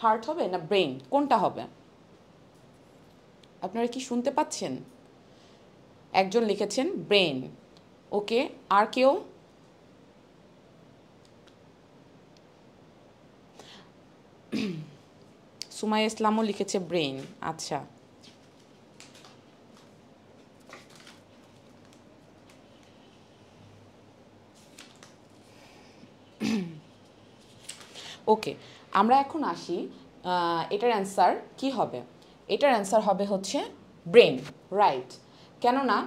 Heart হবে না brain, কোনটা হবে? আপনারা কি শুনতে পাচ্ছেন? একজন লিখেছেন ব্রেন। ওকে, আর কেউ? সুমাইয়া ইসলামও লিখেছে ব্রেন। আচ্ছা, ওকে, আমরা এখন আসি এটার অ্যান্সার কি হবে। এটার অ্যান্সার হবে হচ্ছে ব্রেন, রাইট। কেননা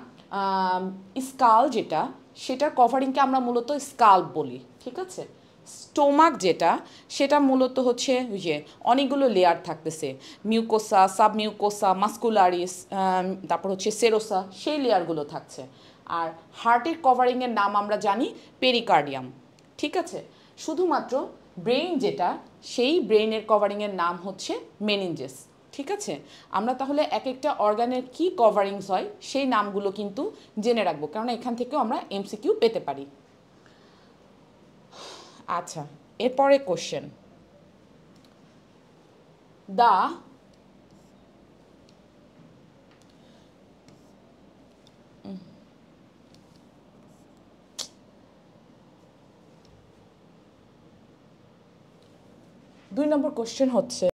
স্কাল যেটা, সেটার কভারিংকে আমরা মূলত স্কাল্প বলি, ঠিক আছে। স্টোমাক যেটা, সেটা মূলত হচ্ছে যে অনেকগুলো লেয়ার থাকতেছে, মিউকোসা, সাবমিউকোসা, মাস্কুলারিস, তারপর হচ্ছে সেরোসা, সেই লেয়ারগুলো থাকছে। আর হার্টের কভারিংয়ের নাম আমরা জানি পেরিকার্ডিয়াম, ঠিক আছে। শুধুমাত্র ব্রেইন যেটা, সেই ব্রেইনের কভারিংয়ের নাম হচ্ছে মেনিনজেস, ঠিক আছে। আমরা তাহলে এক একটা অর্গানের কি কভারিংস হয় সেই নামগুলো কিন্তু জেনে রাখবো, কারণ এখান থেকেও আমরা এমসিকিউ পেতে পারি। আচ্ছা, এরপরে কোশ্চেন, দা 2 নম্বর কোশ্চেন হচ্ছে,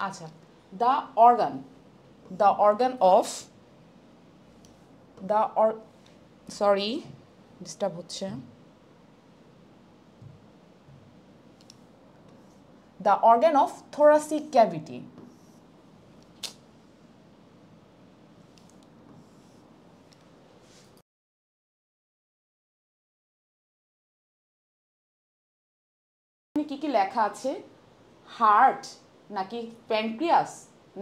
আচ্ছা, the organ, the organ of, the sorry disturb হচ্ছে, the organ of thoracic cavity. কি কি লেখা আছে? হার্ট নাকি প্যানক্রিয়াস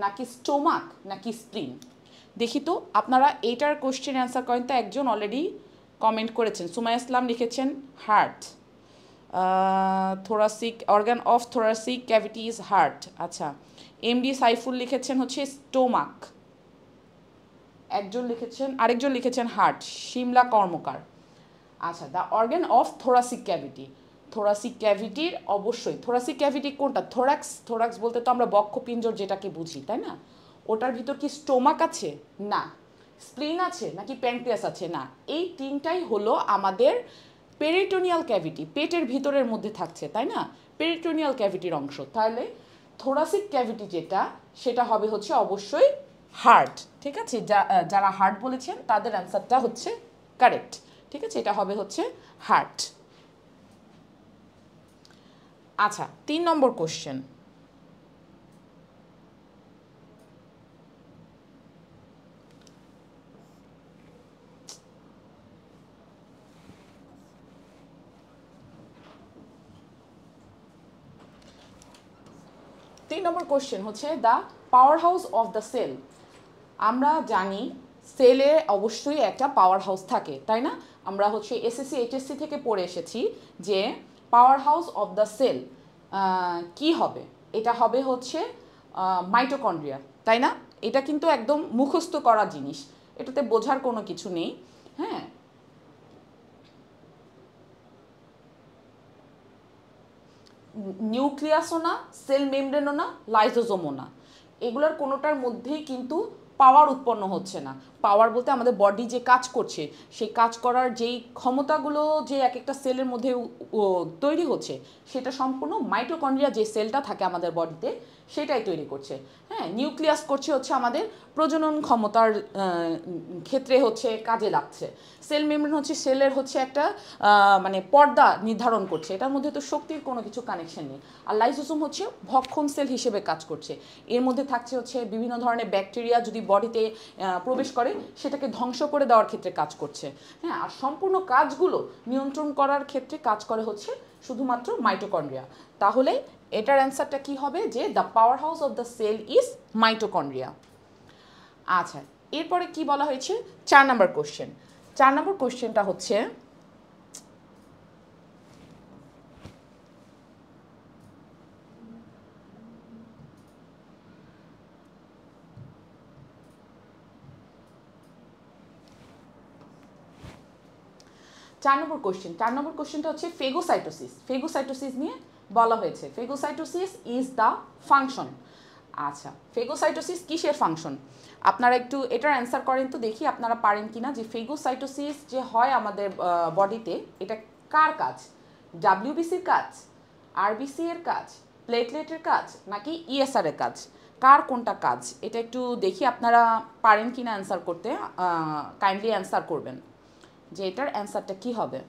নাকি স্টোমাক নাকি স্প্লিন? দেখি তো আপনারা এইটার কোশ্চেন অ্যান্সার করেন তো। একজন অলরেডি কমেন্ট করেছেন, সুমাইয়া ইসলাম লিখেছেন heart, thoracic organ of thoracic cavity is heart. আচ্ছা, এমডি সাইফুল লিখেছেন হচ্ছে স্টোমাক, একজন লিখেছেন, আরেকজন লিখেছেন হার্ট, শিমলা কর্মকার। আচ্ছা, the organ of thoracic cavity, thoracic ক্যাভিটির অবশ্যই, থোরাসিক ক্যাভিটি কোনটা? থোরাক্স, থোরাক্স বলতে তো আমরা বক্ষপিঞ্জর যেটাকে বুঝি, তাই না? ওটার ভিতর কি স্টোমাক আছে? না। স্প্লিন আছে নাকি প্যানক্রিয়াস আছে? না। এই তিনটাই হলো আমাদের পেরিটোনিয়াল ক্যাভিটি, পেটের ভিতরের মধ্যে থাকছে, তাই না? পেরিটোনিয়াল ক্যাভিটির অংশ। তাহলে থোরাসিক ক্যাভিটি যেটা, সেটা হবে হচ্ছে অবশ্যই হার্ট, ঠিক আছে। যারা হার্ট বলেছেন তাদের অ্যান্সারটা হচ্ছে কারেক্ট, ঠিক আছে। এটা হবে হচ্ছে হার্ট। আচ্ছা, 3 নম্বর কোশ্চেন, হচ্ছে the power house of the cell. আমরা জানি সেলে অবশ্যই একটা পাওয়ার হাউস থাকে, তাই না? আমরা হচ্ছে এসএসসি এইচএসসি থেকে পড়ে এসেছি যে power house of the cell কি হবে? এটা হবে হচ্ছে মাইটোকন্ড্রিয়া, তাই না? এটা কিন্তু একদম মুখস্থ করা জিনিস, এটাতে বোঝার কোনো কিছু নেই। হ্যাঁ, নিউক্লিয়াসও না, সেল মেমব্রেনও না, লাইজোজোমও না, এগুলোর কোনোটার মধ্যেই কিন্তু পাওয়ার উৎপন্ন হচ্ছে না। পাওয়ার বলতে আমাদের বডি যে কাজ করছে, সেই কাজ করার যেই ক্ষমতাগুলো যে এক একটা সেলের মধ্যে তৈরি হচ্ছে, সেটা সম্পূর্ণ মাইটোকন্ড্রিয়া যে সেলটা থাকে আমাদের বডিতে, সেটাই তৈরি করছে। হ্যাঁ, নিউক্লিয়াস করছে হচ্ছে আমাদের প্রজনন ক্ষমতার ক্ষেত্রে হচ্ছে কাজে লাগছে। সেল মেমব্রেন হচ্ছে সেলের হচ্ছে একটা মানে পর্দা নির্ধারণ করছে, এটার মধ্যে তো শক্তির কোনো কিছু কানেকশন নেই। আর লাইসোসোম হচ্ছে ভক্ষণ সেল হিসেবে কাজ করছে, এর মধ্যে থাকছে হচ্ছে বিভিন্ন ধরনের ব্যাকটেরিয়া যদি বডিতে প্রবেশ করে সেটাকে ধ্বংস করে দেওয়ার ক্ষেত্রে কাজ করছে। হ্যাঁ, আর সম্পূর্ণ কাজগুলো নিয়ন্ত্রণ করার ক্ষেত্রে কাজ করে হচ্ছে শুধুমাত্র মাইটোকন্ড্রিয়া। তাহলে এটার অ্যান্সারটা কি হবে? যে the power house of the cell is mitochondria. আচ্ছা, এরপরে কি বলা হয়েছে? 4 নম্বর কোশ্চেন। 4 নম্বর কোশ্চেনটা হচ্ছে, 4 নম্বর কোশ্চেনটা হচ্ছে ফেগোসাইটোসিস। ফেগোসাইটোসিস নিয়ে বলা হয়েছে। ফেগোসাইটোসিস ইজ দ্য ফাংশন। আচ্ছা, ফেগোসাইটোসিস কিসের ফাংশন? আপনারা একটু এটার অ্যান্সার করেন তো দেখি আপনারা পারেন কিনা, যে ফেগোসাইটোসিস যে হয় আমাদের বডিতে, এটা কার কাজ? ডাব্লিউবিসির কাজ, আরবিসি এর কাজ, প্লেটলেটের কাজ, নাকি ইএসআর এর কাজ? কার কোনটা কাজ এটা একটু দেখি আপনারা পারেন কিনা অ্যান্সার করতে। কাইন্ডলি অ্যান্সার করবেন যে এটার অ্যান্সারটা কি হবে।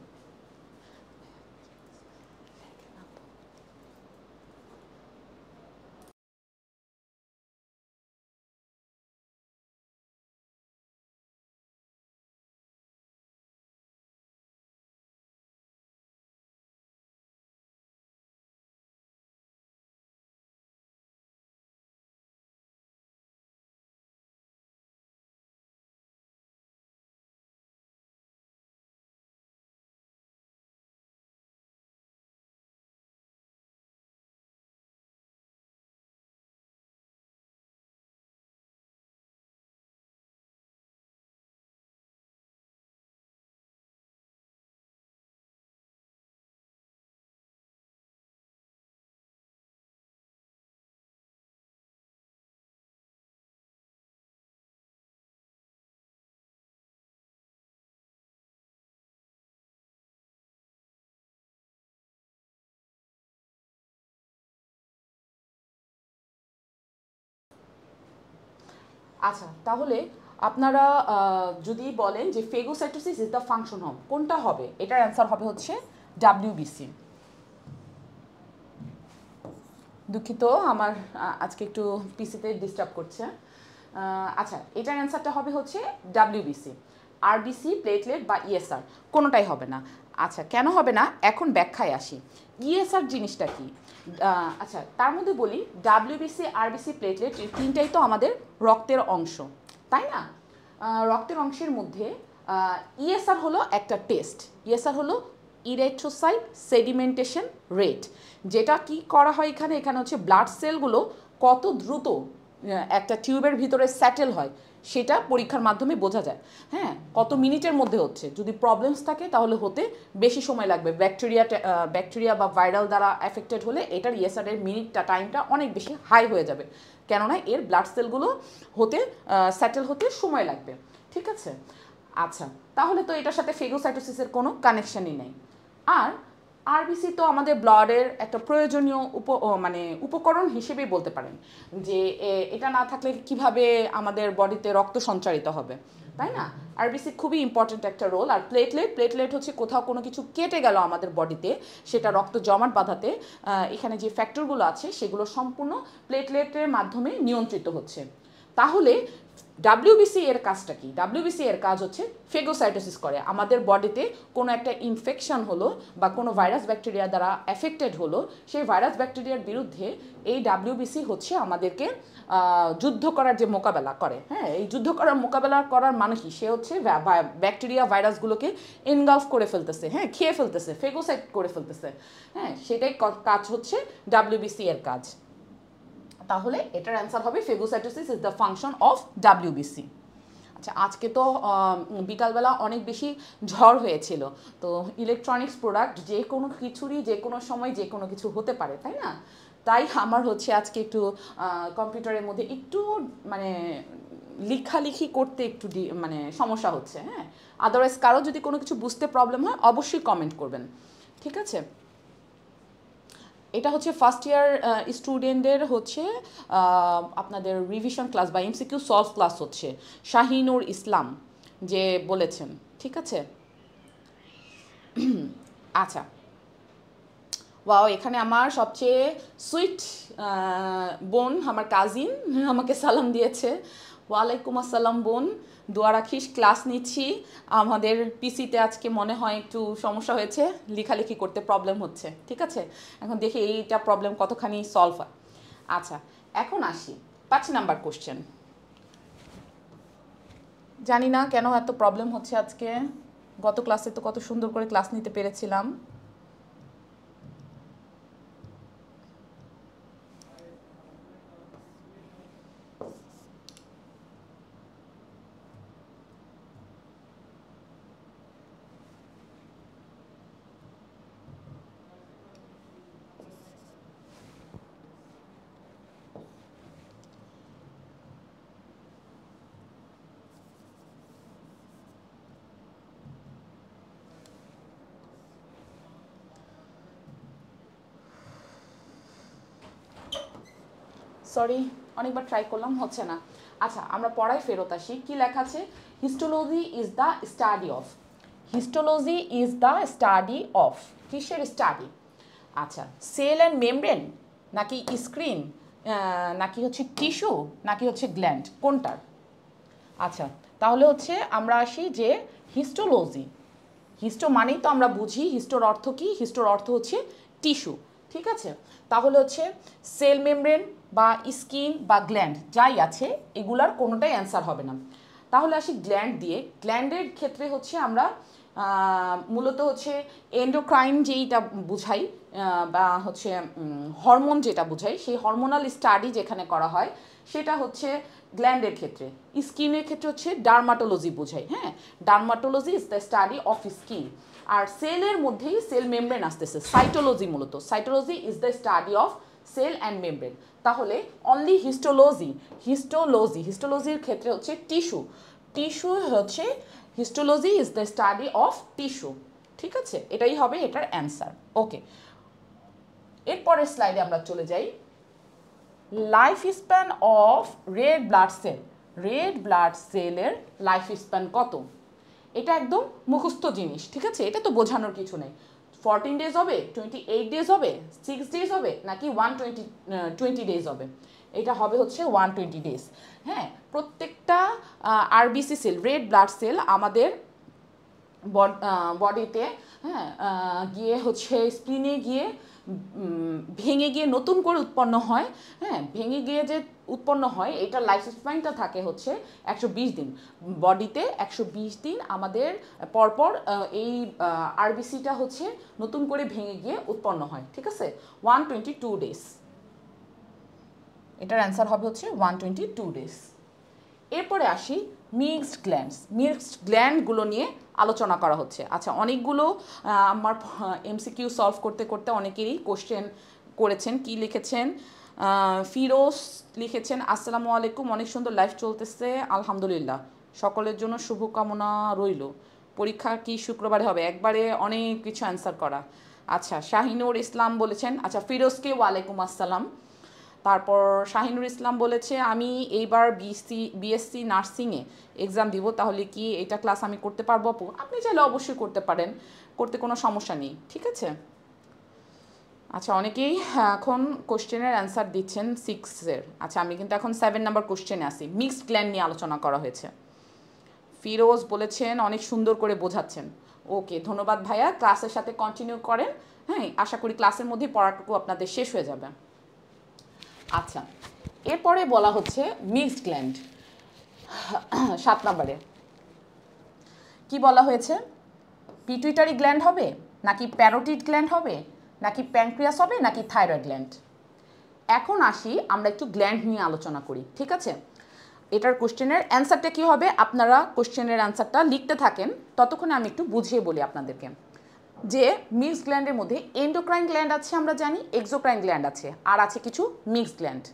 আচ্ছা, তাহলে আপনারা যদি বলেন যে ফেগোসাইটোসিস ইজ দ্য ফাংশন অফ, কোনটা হবে? এটার অ্যান্সার হবে হচ্ছে ডাব্লিউবিসি। দুঃখিত, আমার আজকে একটু পিসিতে ডিস্টার্ব করছে। আচ্ছা, এটার অ্যান্সারটা হবে হচ্ছে ডাব্লিউবিসি। আরবিসি, প্লেটলেট বা ইএসআর কোনোটাই হবে না। আচ্ছা, কেন হবে না এখন ব্যাখ্যায় আসি। ইএসআর জিনিসটা কি? আচ্ছা, তার মধ্যে বলি, ডাব্লিউবিসি, আরবিসি, প্লেটলেট এই তিনটাই তো আমাদের রক্তের অংশ, তাই না? রক্তের অংশের মধ্যে ইএসআর হলো একটা টেস্ট। ইএসআর হলো ইরেথ্রোসাইট সেডিমেন্টেশন রেট। যেটা কি করা হয় এখানে, এখানে হচ্ছে ব্লাড সেলগুলো কত দ্রুত একটা টিউবের ভিতরে সেটেল হয় সেটা পরীক্ষার মাধ্যমে বোঝা যায়। হ্যাঁ, কত মিনিটের মধ্যে হচ্ছে। যদি প্রবলেমস থাকে তাহলে হতে বেশি সময় লাগবে। ব্যাকটেরিয়া বা ভাইরাল দ্বারা এফেক্টেড হলে এটার ইএসআর এর মিনিটটা টাইমটা অনেক বেশি হাই হয়ে যাবে, কেননা এর ব্লাড সেলগুলো হতে সেটেল হতে সময় লাগবে। ঠিক আছে? আচ্ছা, তাহলে তো এটার সাথে ফেগোসাইটোসিসের কোনো কানেকশনই নেই। আর আরবিসি তো আমাদের ব্লাডের একটা প্রয়োজনীয় মানে উপকরণ হিসেবেই বলতে পারেন, যে এটা না থাকলে কিভাবে আমাদের বডিতে রক্ত সঞ্চারিত হবে, তাই না? আরবিসি খুবই ইম্পর্ট্যান্ট একটা রোল। আর প্লেটলেট হচ্ছে কোথাও কোনো কিছু কেটে গেল আমাদের বডিতে, সেটা রক্ত জমাট বাঁধাতে এখানে যে ফ্যাক্টরগুলো আছে সেগুলো সম্পূর্ণ প্লেটলেটের মাধ্যমে নিয়ন্ত্রিত হচ্ছে। তাহলে ডাব্লিউবিসি এর কাজটা কি? ডাব্লিউবিসি এর কাজ হচ্ছে ফেগোসাইটোসিস করে। আমাদের বডিতে কোনো একটা ইনফেকশন হলো বা কোনো ভাইরাস ব্যাকটেরিয়া দ্বারা এফেক্টেড হলো, সেই ভাইরাস ব্যাকটেরিয়ার বিরুদ্ধে এই ডাব্লিউবিসি হচ্ছে আমাদেরকে যুদ্ধ করার যে মোকাবেলা করে। হ্যাঁ, এই যুদ্ধ করার মোকাবেলা করার মানে কি? সে হচ্ছে ব্যাকটেরিয়া ভাইরাসগুলোকে এনগালফ করে ফেলতেছে, হ্যাঁ, খেয়ে ফেলতেছে, ফেগোসাইট করে ফেলতেছে। হ্যাঁ, সেটাই কাজ হচ্ছে ডাব্লিউবিসি এর কাজ। তাহলে এটার অ্যান্সার হবে phagocytosis is the function of WBC. আচ্ছা, আজকে তো বিকালবেলা অনেক বেশি ঝড় হয়েছিল, তো ইলেকট্রনিক্স প্রোডাক্ট যে কোনো কিছুরই যে কোনো সময় যে কোনো কিছু হতে পারে, তাই না? তাই আমার হচ্ছে আজকে একটু কম্পিউটারের মধ্যে একটু মানে লেখালেখি করতে একটু মানে সমস্যা হচ্ছে। হ্যাঁ, আদারওয়াইজ কারো যদি কোনো কিছু বুঝতে প্রবলেম হয় অবশ্যই কমেন্ট করবেন, ঠিক আছে? এটা হচ্ছে ফার্স্ট ইয়ার স্টুডেন্টদের হচ্ছে আপনাদের রিভিশন ক্লাস বা এমসিকিউ সলভ ক্লাস হচ্ছে, শাহিনুর ইসলাম যে বলেছেন, ঠিক আছে? আচ্ছা, ওয়াও, এখানে আমার সবচেয়ে সুইট বোন, আমার কাজিন আমাকে সালাম দিয়েছে। ওয়ালাইকুম আসসালাম বোন, দোয়া রাখিস, ক্লাস নিচ্ছি। আমাদের পিসিতে আজকে মনে হয় একটু সমস্যা হয়েছে, লেখালেখি করতে প্রবলেম হচ্ছে, ঠিক আছে? এখন দেখি এইটা প্রবলেম কতখানি সলভ হয়। আচ্ছা, এখন আসি 5 নাম্বার কোশ্চেন। জানি না কেন এত প্রবলেম হচ্ছে আজকে, গত ক্লাসে তো কত সুন্দর করে ক্লাস নিতে পেরেছিলাম। সরি, অনেকবার ট্রাই করলাম, হচ্ছে না। আচ্ছা, আমরা পড়ায় ফেরত আসি। কি লেখা আছে? Histology is the study of, histology is the study of, কিসের স্টাডি? আচ্ছা, সেল অ্যান্ড মেমব্রেন, নাকি স্ক্রিন, নাকি হচ্ছে টিস্যু, নাকি হচ্ছে গ্ল্যান্ড, কোনটার? আচ্ছা, তাহলে হচ্ছে আমরা আসি যে হিস্টোলজি, হিস্টো মানেই তো আমরা বুঝি হিস্টোর অর্থ কি, হিস্টোর অর্থ হচ্ছে টিস্যু, ঠিক আছে? তাহলে হচ্ছে সেল মেমব্রেন বা স্কিন বা গ্ল্যান্ড যাই আছে এগুলার কোনোটাই অ্যান্সার হবে না। তাহলে আসি গ্ল্যান্ড দিয়ে। গ্ল্যান্ডের ক্ষেত্রে হচ্ছে আমরা মূলত হচ্ছে এন্ডোক্রাইন যেইটা বুঝাই বা হচ্ছে হরমোন যেটা বুঝাই, সেই হরমোনাল স্টাডি যেখানে করা হয় সেটা হচ্ছে গ্ল্যান্ডের ক্ষেত্রে। স্কিনের ক্ষেত্রে হচ্ছে ডার্মাটোলজি বোঝাই, হ্যাঁ, dermatology is the study of skin. আর সেলের মধ্যেই সেল মেমব্রেন আসতেছে, সাইটোলজি মূলত, cytology is the study of cell and membrane. তাহলে অনলি হিস্টোলজি, হিস্টোলজি, হিস্টোলজির ক্ষেত্রে হচ্ছে টিস্যু, টিস্যু হচ্ছে histology is the study of tissue, ঠিক আছে? এটাই হবে এটার অ্যান্সার। ওকে, এরপরের স্লাইডে আমরা চলে যাই। Life span of red blood sell, red blood সেলের লাইফ স্প্যান কত? এটা একদম মুখস্থ জিনিস, ঠিক আছে? এটা তো বোঝানোর কিছু নেই। 14 ডেজ হবে, 28 ডেজ হবে, 6 ডেজ হবে, নাকি 120 ডেজ হবে? এটা হবে হচ্ছে 120 ডেজ। হ্যাঁ, প্রত্যেকটা RBC cell, red blood cell আমাদের বডিতে, হ্যাঁ, গিয়ে হচ্ছে স্প্লিনে গিয়ে ভেঙে গিয়ে নতুন করে উৎপন্ন হয়। হ্যাঁ, ভেঙে গিয়ে যে উৎপন্ন হয় এটার লাইফ স্প্যানটা থাকে হচ্ছে 120 দিন। বডিতে 120 দিন আমাদের পরপর এই আরবিসিটা হচ্ছে নতুন করে ভেঙে গিয়ে উৎপন্ন হয়, ঠিক আছে? 122 ডেজ, এটার অ্যান্সার হবে হচ্ছে 122 ডেজ। এরপরে আসি মিক্সড গ্ল্যান্ডস, মিক্সড গ্ল্যান্ডগুলো নিয়ে আলোচনা করা হচ্ছে। আচ্ছা, অনেকগুলো আমার এমসিকিউ সলভ করতে করতে অনেকেরই কোশ্চেন করেছেন। কি লিখেছেন? ফিরোজ লিখেছেন, আসসালামু আলাইকুম, অনেক সুন্দর লাইফ চলতেছে, আলহামদুলিল্লাহ, সকলের জন্য শুভকামনা রইল। পরীক্ষা কি শুক্রবারে হবে? একবারে অনেক কিছু অ্যান্সার করা। আচ্ছা, শাহিনুর ইসলাম বলেছেন, আচ্ছা ফিরোজকে ওয়ালাইকুম আসসালাম। তারপর শাহিনুর ইসলাম বলেছে, আমি এইবার বিএসসি নার্সিংয়ে এক্সাম দিব, তাহলে কি এটা ক্লাস আমি করতে পারবো আপু? আপনি চাইলে অবশ্যই করতে পারেন, করতে কোনো সমস্যা নেই, ঠিক আছে? আচ্ছা, অনেকেই এখন কোশ্চেনের অ্যান্সার দিচ্ছেন 6-এর। আচ্ছা, আমি কিন্তু এখন 7 নাম্বার কোশ্চেনে আসি। মিক্সড গ্ল্যান্ড নিয়ে আলোচনা করা হয়েছে। ফিরোজ বলেছেন অনেক সুন্দর করে বোঝাচ্ছেন। ওকে, ধন্যবাদ ভাইয়া, ক্লাসের সাথে কন্টিনিউ করেন। হ্যাঁ, আশা করি ক্লাসের মধ্যেই পড়াটুকু আপনাদের শেষ হয়ে যাবে। আচ্ছা, এরপরে বলা হচ্ছে মিক্সড গ্ল্যান্ড। 7 নম্বরে কি বলা হয়েছে? পিটুইটারি গ্ল্যান্ড হবে, নাকি প্যারোটিড গ্ল্যান্ড হবে, নাকি প্যানক্রিয়াস হবে, নাকি থাইরয়েড গ্ল্যান্ড? এখন আসি আমরা একটু গ্ল্যান্ড নিয়ে আলোচনা করি, ঠিক আছে? এটার কোশ্চেনের অ্যান্সারটা কী হবে? আপনারা কোশ্চেনের অ্যান্সারটা লিখতে থাকেন, ততক্ষণে আমি একটু বুঝিয়ে বলি আপনাদেরকে। যে মিক্সড গ্ল্যান্ডের মধ্যে এন্ডোক্রাইন গ্ল্যান্ড আছে আমরা জানি, এক্সোক্রাইন গ্ল্যান্ড আছে, আর আছে কিছু মিক্সড গ্ল্যান্ড।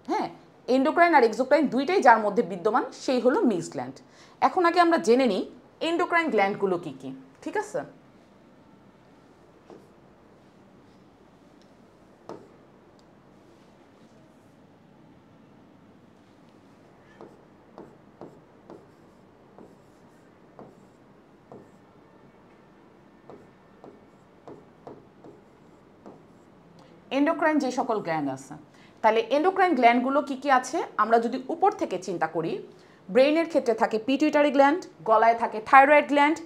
হ্যাঁ, এন্ডোক্রাইন আর এক্সোক্রাইন দুইটাই যার মধ্যে বিদ্যমান, সেই হলো মিক্সড গ্ল্যান্ড। এখন আগে আমরা জেনে নিই এন্ডোক্রাইন গ্ল্যান্ডগুলো কী কী, ঠিক আছে? এন্ডোক্রাইন যে সকল গ্ল্যান্ড আছে, তাহলে এন্ডোক্রাইন গ্ল্যান্ডগুলো কী কী আছে আমরা যদি উপর থেকে চিন্তা করি, ব্রেইনের ক্ষেত্রে থাকে পিটুইটারি গ্ল্যান্ড, গলায় থাকে থাইরয়েড গ্ল্যান্ড,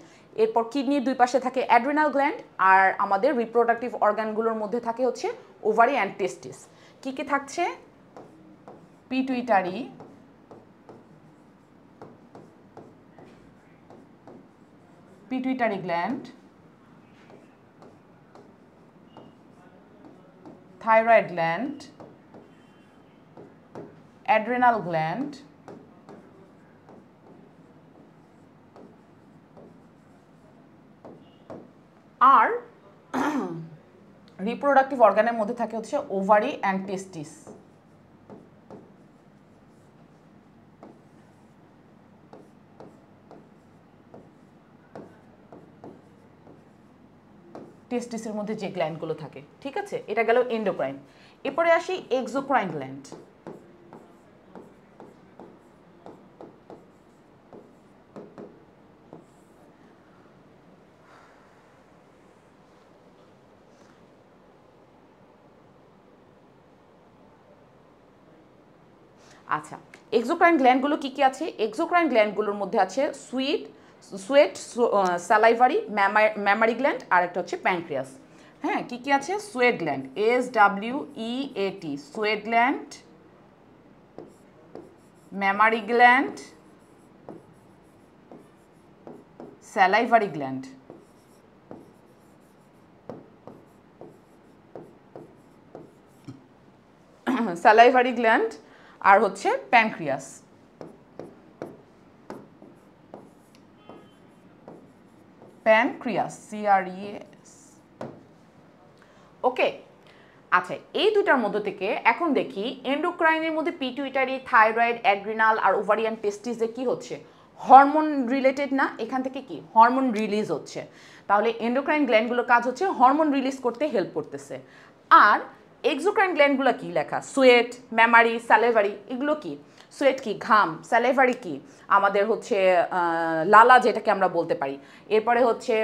এরপর কিডনির দুই পাশে থাকে অ্যাড্রিনাল গ্ল্যান্ড, আর আমাদের রিপ্রোডাক্টিভ অর্গানগুলোর মধ্যে থাকে হচ্ছে ওভারি অ্যান্ড টেস্টিস। কী কী থাকছে? Pituitary, pituitary gland, thyroid gland, adrenal gland, আর রিপ্রোডাক্টিভ অর্গানের মধ্যে থাকে হচ্ছে ওভারি অ্যান্ড টেস্টিস। টেস্টিসের মধ্যে যে গ্ল্যান্ডগুলো থাকে, ঠিক আছে? এটা গেল এন্ডোক্রাইন। এরপরে আসি এক্সোক্রাইন গ্ল্যান্ড। আচ্ছা, এক্সোক্রাইন গ্ল্যান্ডগুলো কী কী আছে? এক্সোক্রাইন গ্ল্যান্ডগুলোর মধ্যে আছে সোয়েট, স্যালাইভারি, ম্যামারি গ্ল্যান্ড, আর একটা হচ্ছে প্যানক্রিয়াস। হ্যাঁ, কী কী আছে? Sweat gland, SWEAT, sweat gland, mammary gland, salivary gland, salivary gland, আর হচ্ছে প্যানক্রিয়াস। Pancreas, CREAS। ওকে, আচ্ছা, এই দুটার মধ্যে থেকে এখন দেখি এন্ডোক্রাইনের মধ্যে পিটুইটারি, থাইরয়েড, অ্যাড্রিনাল আর ওভারিয়ান টেস্টিসে কি হচ্ছে? হরমোন রিলেটেড না? এখান থেকে কি হরমোন রিলিজ হচ্ছে। তাহলে এন্ডোক্রাইন গ্ল্যান্ডগুলোর কাজ হচ্ছে হরমোন রিলিজ করতে হেল্প করতেছে। আর এক্সোক্রাইন গ্ল্যান্ডগুলো কি লেখা? সোয়েট, ম্যামারি, স্যালাইভারি, এগুলো কি? সোয়েট কি? ঘাম। স্যালাইভারি কি? আমাদের হচ্ছে লালা, যেটাকে আমরা বলতে পারি। এরপরে হচ্ছে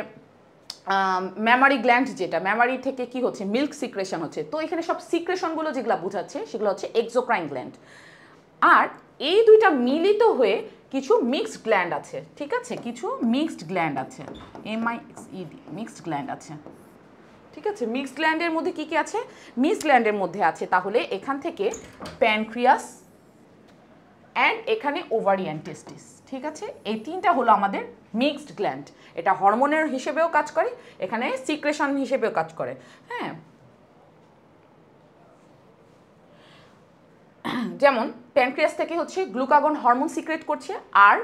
ম্যামারি গ্ল্যান্ড, যেটা ম্যামারি থেকে কি হচ্ছে? মিল্ক সিক্রেশন হচ্ছে। তো এখানে সব সিক্রেশনগুলো যেগুলো বোঝাচ্ছে সেগুলো হচ্ছে এক্সোক্রাইন গ্ল্যান্ড। আর এই দুইটা মিলিত হয়ে কিছু মিক্সড গ্ল্যান্ড আছে, ঠিক আছে? কিছু মিক্সড গ্ল্যান্ড আছে, MIXED, মিক্সড গ্ল্যান্ড আছে, ঠিক আছে? মিক্সড গ্ল্যান্ডের মধ্যে কি কি আছে? মিক্সড গ্ল্যান্ডের মধ্যে আছে তাহলে এখান থেকে প্যানক্রিয়াস অ্যান্ড এখানে ওভারিয়ান টেস্টিস, ঠিক আছে? এই তিনটা হলো আমাদের মিক্সড গ্ল্যান্ড। এটা হরমোনের হিসেবেও কাজ করে, এখানে সিক্রেশন হিসেবেও কাজ করে। হ্যাঁ, যেমন প্যানক্রিয়াস থেকে হচ্ছে গ্লুকাগন হরমোন সিক্রেট করছে, আর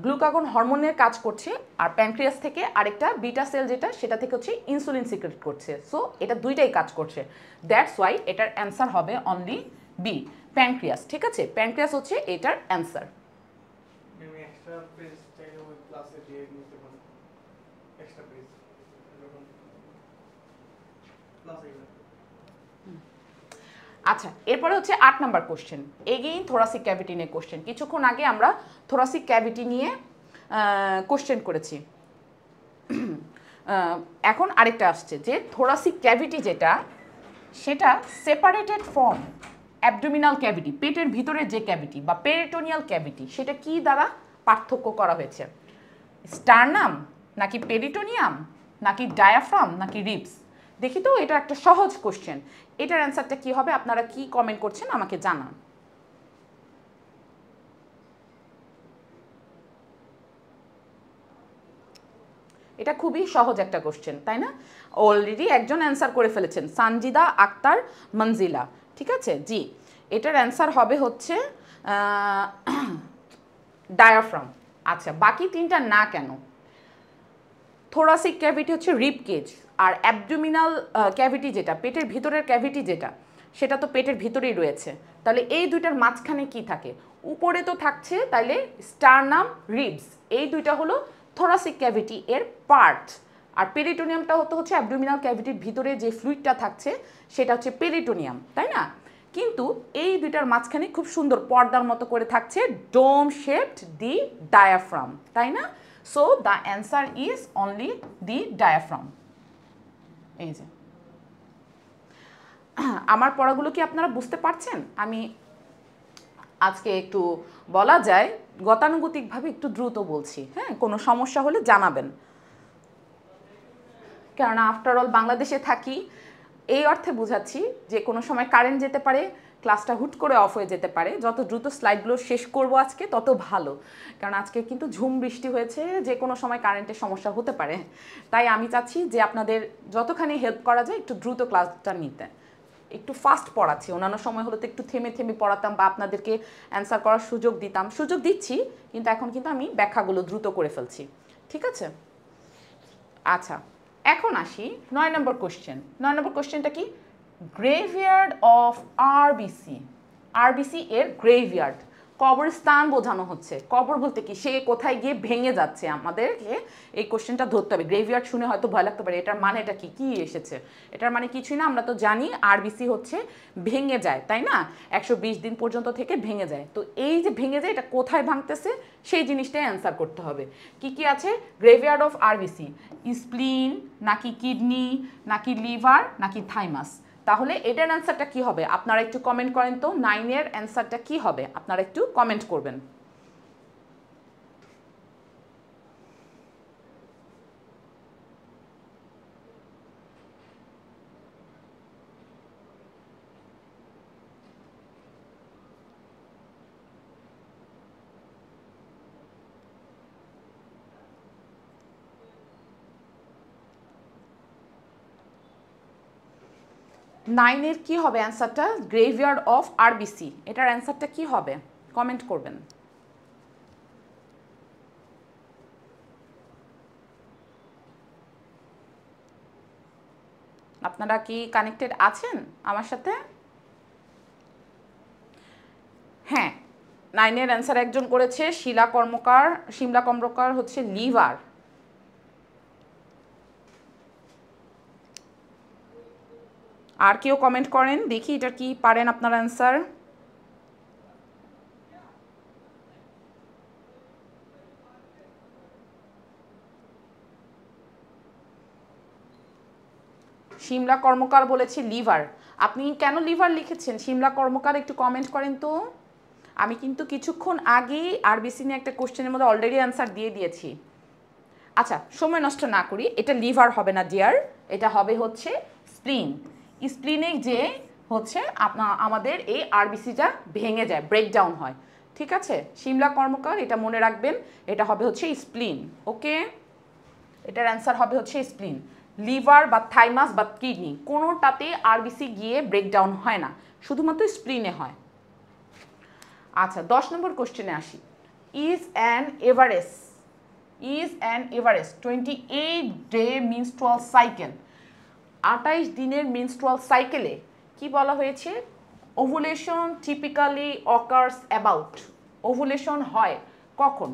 গ্লুকাগন হরমোনের কাজ করছে, আর প্যানক্রিয়াস থেকে আরেকটা বিটা সেল যেটা, সেটা থেকে হচ্ছে ইনসুলিন সিক্রেট করছে। সো এটা দুইটাই কাজ করছে, দ্যাটস ওয়াই এটার অ্যান্সার হবে অনলি বি, প্যানক্রিয়াস, ঠিক আছে? প্যানক্রিয়াস হচ্ছে এটার অ্যান্সার। আচ্ছা, এরপরে হচ্ছে 8 number question, again thoracic cavity নিয়ে কোশ্চেন। কিছুক্ষণ আগে আমরা থোরাসিক ক্যাভিটি নিয়ে কোশ্চেন করেছি, এখন আরেকটা আসছে যে থোরাসিক ক্যাভিটি যেটা, সেটা সেপারেটেড ফ্রম অ্যাবডোমিনাল ক্যাভিটি, পেটের ভিতরে যে ক্যাভিটি বা পেরিটোনিয়াল ক্যাভিটি, সেটা কি দ্বারা পার্থক্য করা হয়েছে? স্টারনাম নাকি পেরিটোনিয়াম নাকি ডায়াফ্রাম নাকি রিবস? দেখি তো, এটা একটা সহজ কোশ্চেন, এটার অ্যান্সারটা কি হবে? আপনারা কি কমেন্ট করছেন আমাকে জানান। এটা খুবই সহজ একটা কোশ্চেন, তাই না? অলরেডি একজন অ্যান্সার করে ফেলেছেন, সানজিদা আক্তার মঞ্জিলা, ঠিক আছে? জি, এটার অ্যান্সার হবে হচ্ছে ডায়াফ্রাম। আচ্ছা, বাকি তিনটা না কেন? থোরাসিক ক্যাভিটি হচ্ছে রিব কেজ, আর অ্যাবডোমিনাল ক্যাভিটি যেটা, পেটের ভিতরের ক্যাভিটি যেটা, সেটা তো পেটের ভিতরেই রয়েছে। তাহলে এই দুইটার মাঝখানে কি থাকে? উপরে তো থাকছে তাইলে স্টারনাম, রিবস, এই দুইটা হলো থোরাসিক ক্যাভিটি এর পার্ট। আর পেরিটোনিয়ামটা হচ্ছে অ্যাবডোমিনাল ক্যাভিটির ভিতরে যে ফ্লুইডটা থাকছে সেটা হচ্ছে পেরিটোনিয়াম, তাই না? কিন্তু এই দুইটার মাঝখানে খুব সুন্দর পর্দার মতো করে থাকছে ডোম শেপড দি ডায়াফ্রাম, তাই না? So the answer is only the diaphragm. এই যে আমার পড়াগুলো কি আপনারা বুঝতে পারছেন? আমি আজকে একটু বলা যায় গতানুগতিকভাবে একটু দ্রুত বলছি, হ্যাঁ? কোনো সমস্যা হলে জানাবেন, কেননা আফটারঅল বাংলাদেশে থাকি, এই অর্থে বোঝাচ্ছি যে কোনো সময় কারেন্ট যেতে পারে, ক্লাসটা হুট করে অফ হয়ে যেতে পারে। যত দ্রুত স্লাইডগুলো শেষ করব আজকে তত ভালো, কারণ আজকে কিন্তু ঝুম বৃষ্টি হয়েছে, যে কোনো সময় কারেন্টের সমস্যা হতে পারে। তাই আমি চাচ্ছি যে আপনাদের যতখানি হেল্প করা যায় একটু দ্রুত ক্লাসটা নিতে। একটু ফাস্ট পড়াচ্ছি, অন্যান্য সময় হলে তো একটু থেমে থেমে পড়াতাম বা আপনাদেরকে অ্যান্সার করার সুযোগ দিতাম, সুযোগ দিচ্ছি, কিন্তু এখন কিন্তু আমি ব্যাখ্যাগুলো দ্রুত করে ফেলছি, ঠিক আছে? আচ্ছা, এখন আসি 9 নম্বর কোশ্চেন। 9 নম্বর কোশ্চেনটা কি? Graveyard of RBC. আরবিসি এর গ্রেভিয়ার্ড, কবরস্থান বোঝানো হচ্ছে। কবর বলতে কি? সে কোথায় গিয়ে ভেঙে যাচ্ছে, আমাদেরকে এই কোশ্চেনটা ধরতে হবে। গ্রেভিয়ার্ড শুনে হয়তো ভয় লাগতে পারে, এটার মানেটা কি? কি এসেছে? এটার মানে কিছুই না, আমরা তো জানি আরবিসি হচ্ছে ভেঙে যায়, তাই না? 120 দিন পর্যন্ত থেকে ভেঙে যায়। তো এই যে ভেঙে যায়, এটা কোথায় ভাঙতেছে সেই জিনিসটাই অ্যান্সার করতে হবে। কি কি আছে গ্রেভিয়ার্ড অফ আরবিসি? স্প্লিন নাকি কিডনি নাকি লিভার নাকি থাইমাস? তাহলে এটার অ্যান্সারটা কি হবে আপনারা একটু কমেন্ট করেন তো, 9 এর অ্যান্সারটা কি হবে আপনারা একটু কমেন্ট করবেন। নাইনের কি হবে অ্যান্সারটা? গ্রেভইয়ার্ড অফ আরবিসি, এটার অ্যান্সারটা কি হবে কমেন্ট করবেন। আপনারা কি কানেক্টেড আছেন আমার সাথে? হ্যাঁ, 9 এর অ্যান্সার একজন করেছে শিমলা কর্মকার হচ্ছে লিভার। আর কেউ কমেন্ট করেন দেখি এটা কি পারেন আপনার অ্যান্সার। শিমলা কর্মকার বলেছে লিভার। আপনি কেন লিভার লিখেছেন শিমলা কর্মকার একটু কমেন্ট করেন তো। আমি কিন্তু কিছুক্ষণ আগেই আরবিসি নিয়ে একটা কোশ্চেনের মধ্যে অলরেডি অ্যান্সার দিয়ে দিয়েছি। আচ্ছা, সময় নষ্ট না করি, এটা লিভার হবে না ডিয়ার, এটা হবে হচ্ছে স্প্লিন। স্প্লিনে যে হচ্ছে আমাদের এই আরবিসিটা ভেঙে যায়, ব্রেকডাউন হয়। ঠিক আছে, শিমলা কর্মকার এটা মনে রাখবেন, এটা হবে হচ্ছে স্প্লিন। ওকে, এটার অ্যান্সার হবে হচ্ছে স্প্লিন। লিভার বা থাইমাস বা কিডনি কোনোটাতে আরবিসি গিয়ে ব্রেকডাউন হয় না, শুধুমাত্র স্প্লিনে হয়। আচ্ছা, 10 নম্বর কোশ্চেনে আসি। Is an Everest 28-day menstrual cycle, 28 দিনের মেনস্ট্রুয়াল সাইকেলে কি বলা হয়েছে? Ovulation typically occurs about, ovulation হয় কখন?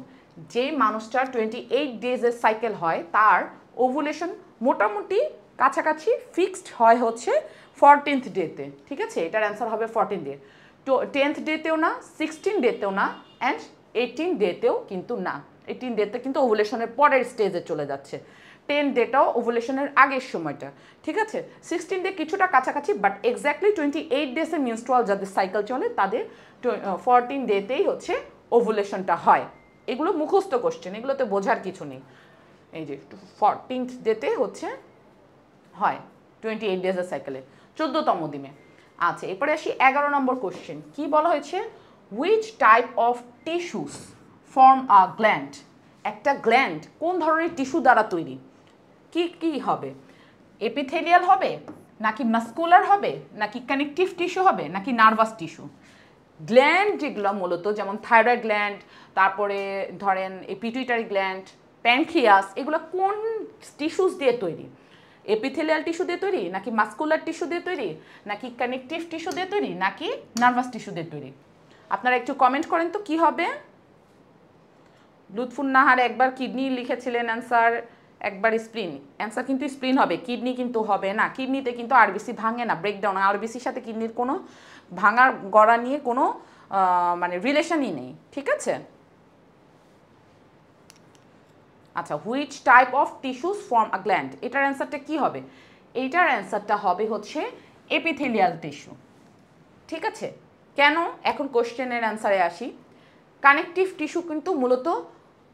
যে মানুষটার 28 ডেজের সাইকেল হয় তার ওভুলেশন মোটামুটি কাছাকাছি ফিক্সড হয় হচ্ছে 14th ডেতে। ঠিক আছে, এটার অ্যান্সার হবে 14 ডে। 10th ডেতেও না, 16 ডেতেও না, অ্যান্ড 18 ডেতেও কিন্তু না। 18 ডেতে কিন্তু ওভুলেশনের পরের স্টেজে চলে যাচ্ছে। 10 ডেটাও ওভুলেশনের আগের সময়টা। ঠিক আছে, 16 ডে কিছুটা কাছাকাছি, বাট এক্স্যাক্টলি 28 ডেজের মেনস্ট্রুয়াল যাদের সাইকেল চলে তাদের 14 ডেতেই হচ্ছে ওভুলেশনটা হয়। এগুলো মুখস্থ কোশ্চেন, এগুলোতে বোঝার কিছু নেই। এই যে 14th ডেতে হচ্ছে হয় 28 ডেজের সাইকেলে, 14তম দিনে। আচ্ছা, এরপরে আসি 11 নম্বর কোশ্চেন। কি বলা হয়েছে? Which type of tissues form a gland, একটা গ্ল্যান্ড কোন ধরনের টিস্যু দ্বারা তৈরি? কি কি হবে? এপিথেলিয়াল হবে, নাকি মাস্কুলার হবে, নাকি কানেকটিভ টিস্যু হবে, নাকি নার্ভাস টিস্যু? গ্ল্যান্ড যেগুলো মূলত যেমন থাইরয়েড গ্ল্যান্ড, তারপরে ধরেন পিটুইটারি গ্ল্যান্ড, প্যানক্রিয়াস, এগুলো কোন টিস্যুস দিয়ে তৈরি? এপিথেলিয়াল টিস্যু দিয়ে তৈরি, নাকি মাস্কুলার টিস্যু দিয়ে তৈরি, নাকি কানেকটিভ টিস্যু দিয়ে তৈরি, নাকি নার্ভাস টিস্যু দিয়ে তৈরি? আপনারা একটু কমেন্ট করেন তো কি হবে। লুৎফুন নাহার একবার কিডনি লিখেছিলেন অ্যান্সার, একবার স্প্লিন। অ্যান্সার কিন্তু স্প্লিন হবে, কিডনি কিন্তু হবে না। কিডনিতে কিন্তু আরবিসি ভাঙে না, ব্রেকডাউন। আরবিসির সাথে কিডনির কোনো ভাঙার গড়া নিয়ে কোনো মানে রিলেশনই নেই। ঠিক আছে, আচ্ছা, which type of tissues form a gland, এটার অ্যান্সারটা কি হবে? এইটার অ্যান্সারটা হবে হচ্ছে এপিথেলিয়াল টিস্যু। ঠিক আছে, কেন? এখন কোশ্চেনের অ্যান্সারে আসি। কানেকটিভ টিস্যু কিন্তু মূলত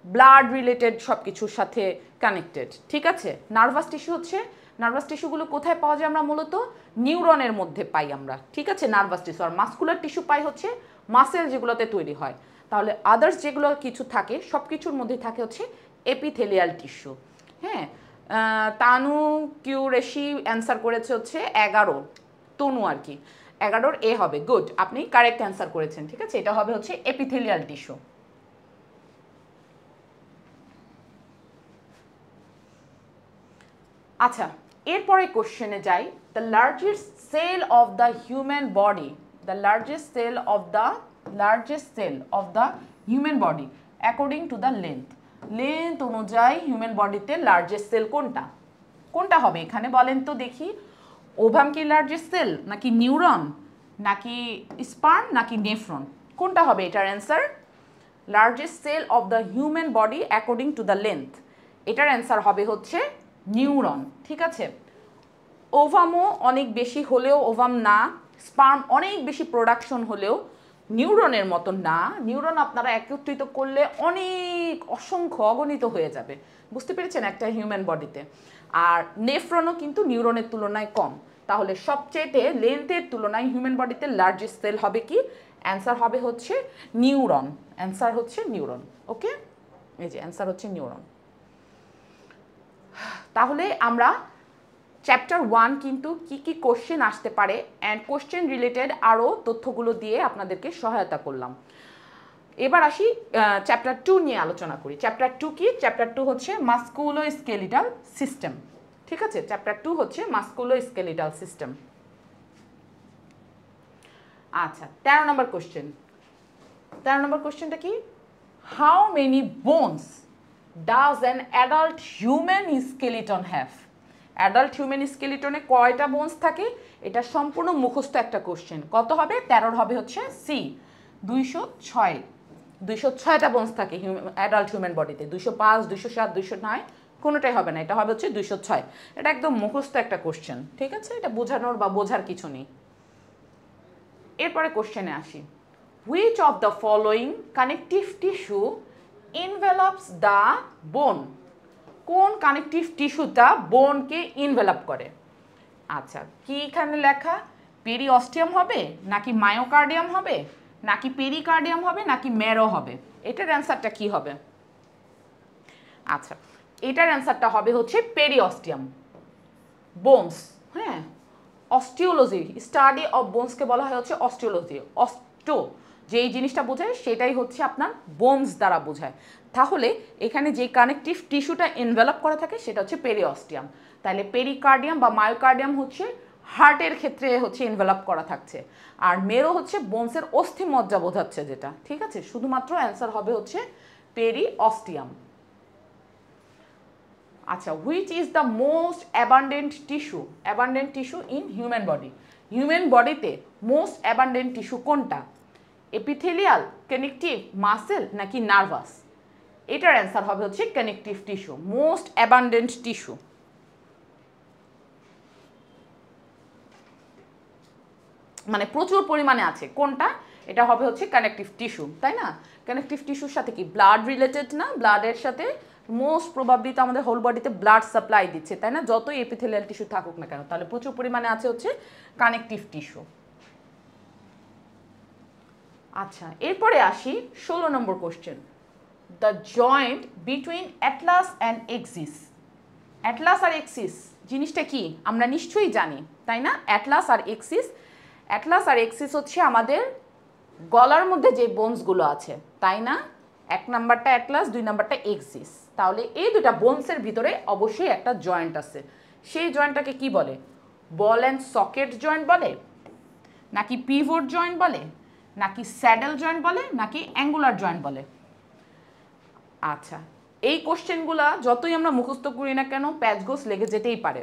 ব্লাড রিলেটেড সব কিছুর সাথে কানেক্টেড। ঠিক আছে, নার্ভাস টিস্যু হচ্ছে, নার্ভাস টিস্যুগুলো কোথায় পাওয়া যায়? আমরা মূলত নিউরনের মধ্যে পাই আমরা। ঠিক আছে, নার্ভাস টিস্যু। আর মাস্কুলার টিস্যু পাই হচ্ছে মাসেল যেগুলোতে তৈরি হয়। তাহলে আদার্স যেগুলো কিছু থাকে সব কিছুর মধ্যে থাকে হচ্ছে এপিথেলিয়াল টিস্যু। হ্যাঁ, তানু কিউরেশি অ্যান্সার করেছে হচ্ছে 11, তনু আর কি, 11 এ হবে। গুড, আপনি কারেক্ট অ্যান্সার করেছেন। ঠিক আছে, এটা হবে হচ্ছে এপিথেলিয়াল টিস্যু। আচ্ছা, এরপরে কোশ্চেনে যাই। The largest cell of the human body, the largest cell of the human body according to the length অনুযায়ী হিউম্যান বডিতে লার্জেস্ট সেল কোনটা? কোনটা হবে এখানে বলেন তো দেখি। ওভাম কি লার্জেস্ট সেল, নাকি নিউরন, নাকি স্পার্ম, নাকি নেফ্রন? কোনটা হবে এটার answer? Largest cell of the human body according to the length, এটার অ্যান্সার হবে হচ্ছে নিউরন। ঠিক আছে, ওভামও অনেক বেশি হলেও ওভাম না, স্পার্ম অনেক বেশি প্রোডাকশন হলেও নিউরনের মতো না। নিউরন আপনারা একত্রিত করলে অনেক অসংখ্য অগণিত হয়ে যাবে, বুঝতে পেরেছেন, একটা হিউম্যান বডিতে। আর নেফ্রনও কিন্তু নিউরনের তুলনায় কম। তাহলে সবচেয়ে লেন্থের তুলনায় হিউম্যান বডিতে লার্জেস্ট সেল হবে কি? অ্যান্সার হবে হচ্ছে নিউরন। অ্যান্সার হচ্ছে নিউরন। ওকে, এই যে অ্যান্সার হচ্ছে নিউরন। তাহলে আমরা চ্যাপ্টার 1 কিন্তু কি কি কোশ্চেন আসতে পারে অ্যান্ড কোশ্চেন রিলেটেড আরও তথ্যগুলো দিয়ে আপনাদেরকে সহায়তা করলাম। এবার আসি চ্যাপ্টার 2 নিয়ে আলোচনা করি। চ্যাপ্টার 2 কি? চ্যাপ্টার 2 হচ্ছে মাস্কুলোস্কেলিটাল সিস্টেম। ঠিক আছে, চ্যাপ্টার 2 হচ্ছে মাস্কুলোস্কেলিটাল সিস্টেম। আচ্ছা, 13 নম্বর কোশ্চেন। 13 নম্বর কোশ্চেনটা কি? How many bones does an adult human skeleton have? Adult human স্কেলিটনে কয়টা বোনস থাকে? এটা সম্পূর্ণ মুখস্থ একটা কোশ্চেন। কত হবে? 13 হবে হচ্ছে সি, 206। 206টা বোনস থাকে অ্যাডাল্ট হিউম্যান বডিতে। 205, 207, 209 কোনোটাই হবে না, এটা হবে হচ্ছে 206। এটা একদম মুখস্থ একটা কোশ্চেন, ঠিক আছে, এটা বোঝানোর বা বোঝার কিছু নেই। এরপরে কোশ্চেনে আসি। Which of the following connective tissue envelops the bone? কোন কানেকটিভ টিস্যুটা বোনকে ইনভেলপ করে? আচ্ছা, কি এখানে লেখা? পেরিঅস্টিয়াম হবে, নাকি মায়োকার্ডিয়াম হবে, নাকি পেরিকার্ডিয়াম হবে, নাকি ম্যারো হবে? এটার অ্যান্সারটা কি হবে? আচ্ছা, এটার অ্যান্সারটা হবে হচ্ছে পেরিঅস্টিয়াম। বোনস, হ্যাঁ, অস্টিওলজি, স্টাডি অফ বোনসকে বলা হয় হচ্ছে অস্টিওলজি। অস্টো যেই জিনিসটা বোঝায় সেটাই হচ্ছে আপনার বোনস দ্বারা বোঝায়। তাহলে এখানে যে কানেকটিভ টিস্যুটা এনভেলপ করা থাকে সেটা হচ্ছে পেরিঅস্টিয়াম। তাহলে পেরিকার্ডিয়াম বা মায়োকার্ডিয়াম হচ্ছে হার্টের ক্ষেত্রে হচ্ছে এনভেলপ করা থাকছে, আর মেরো হচ্ছে বোনসের অস্থিমজ্জা বোঝাচ্ছে যেটা। ঠিক আছে, শুধুমাত্র অ্যান্সার হবে হচ্ছে পেরিঅস্টিয়াম। আচ্ছা, which is the most abundant tissue? Abundant tissue in human body. Human বডিতে মোস্ট অ্যাবান্ডেন্ট টিস্যু কোনটা? এপিথেলিয়াল, কানেকটিভ, মাসেল, নাকি নার্ভাস? এটার অ্যান্সার হবে হচ্ছে connective tissue, most abundant tissue. মানে প্রচুর পরিমাণে আছে কোনটা? এটা হবে হচ্ছে কানেকটিভ টিস্যু, তাই না? কানেকটিভ টিস্যুর সাথে কি ব্লাড রিলেটেড না? ব্লাডের সাথে মোস্ট প্রবাবলি তো আমাদের হোল বডিতে ব্লাড সাপ্লাই দিচ্ছে, তাই না? যতই এপিথেলিয়াল টিস্যু থাকুক না কেন, তাহলে প্রচুর পরিমাণে আছে হচ্ছে কানেকটিভ টিস্যু। আচ্ছা, এরপরে আসি 16 number question. The joint between atlas and axis. Atlas আর এক্সিস জিনিসটা কি আমরা নিশ্চয়ই জানি, তাই না? অ্যাটলাস আর এক্সিস, অ্যাটলাস আর এক্সিস হচ্ছে আমাদের গলার মধ্যে যে বোনসগুলো আছে, তাই না? 1 নাম্বারটা অ্যাটলাস, 2 নাম্বারটা এক্সিস। তাহলে এই দুটা বোনসের ভিতরে অবশ্যই একটা জয়েন্ট আছে। সেই জয়েন্টটাকে কি বলে? বল অ্যান্ড সকেট জয়েন্ট বলে, নাকি পিভট জয়েন্ট বলে, নাকি স্যাডেল জয়েন্ট বলে, নাকি অ্যাঙ্গুলার জয়েন্ট বলে? আচ্ছা, এই কোশ্চেনগুলো যতই আমরা মুখস্থ করি না কেন প্যাচগোছ লেগে যেতেই পারে।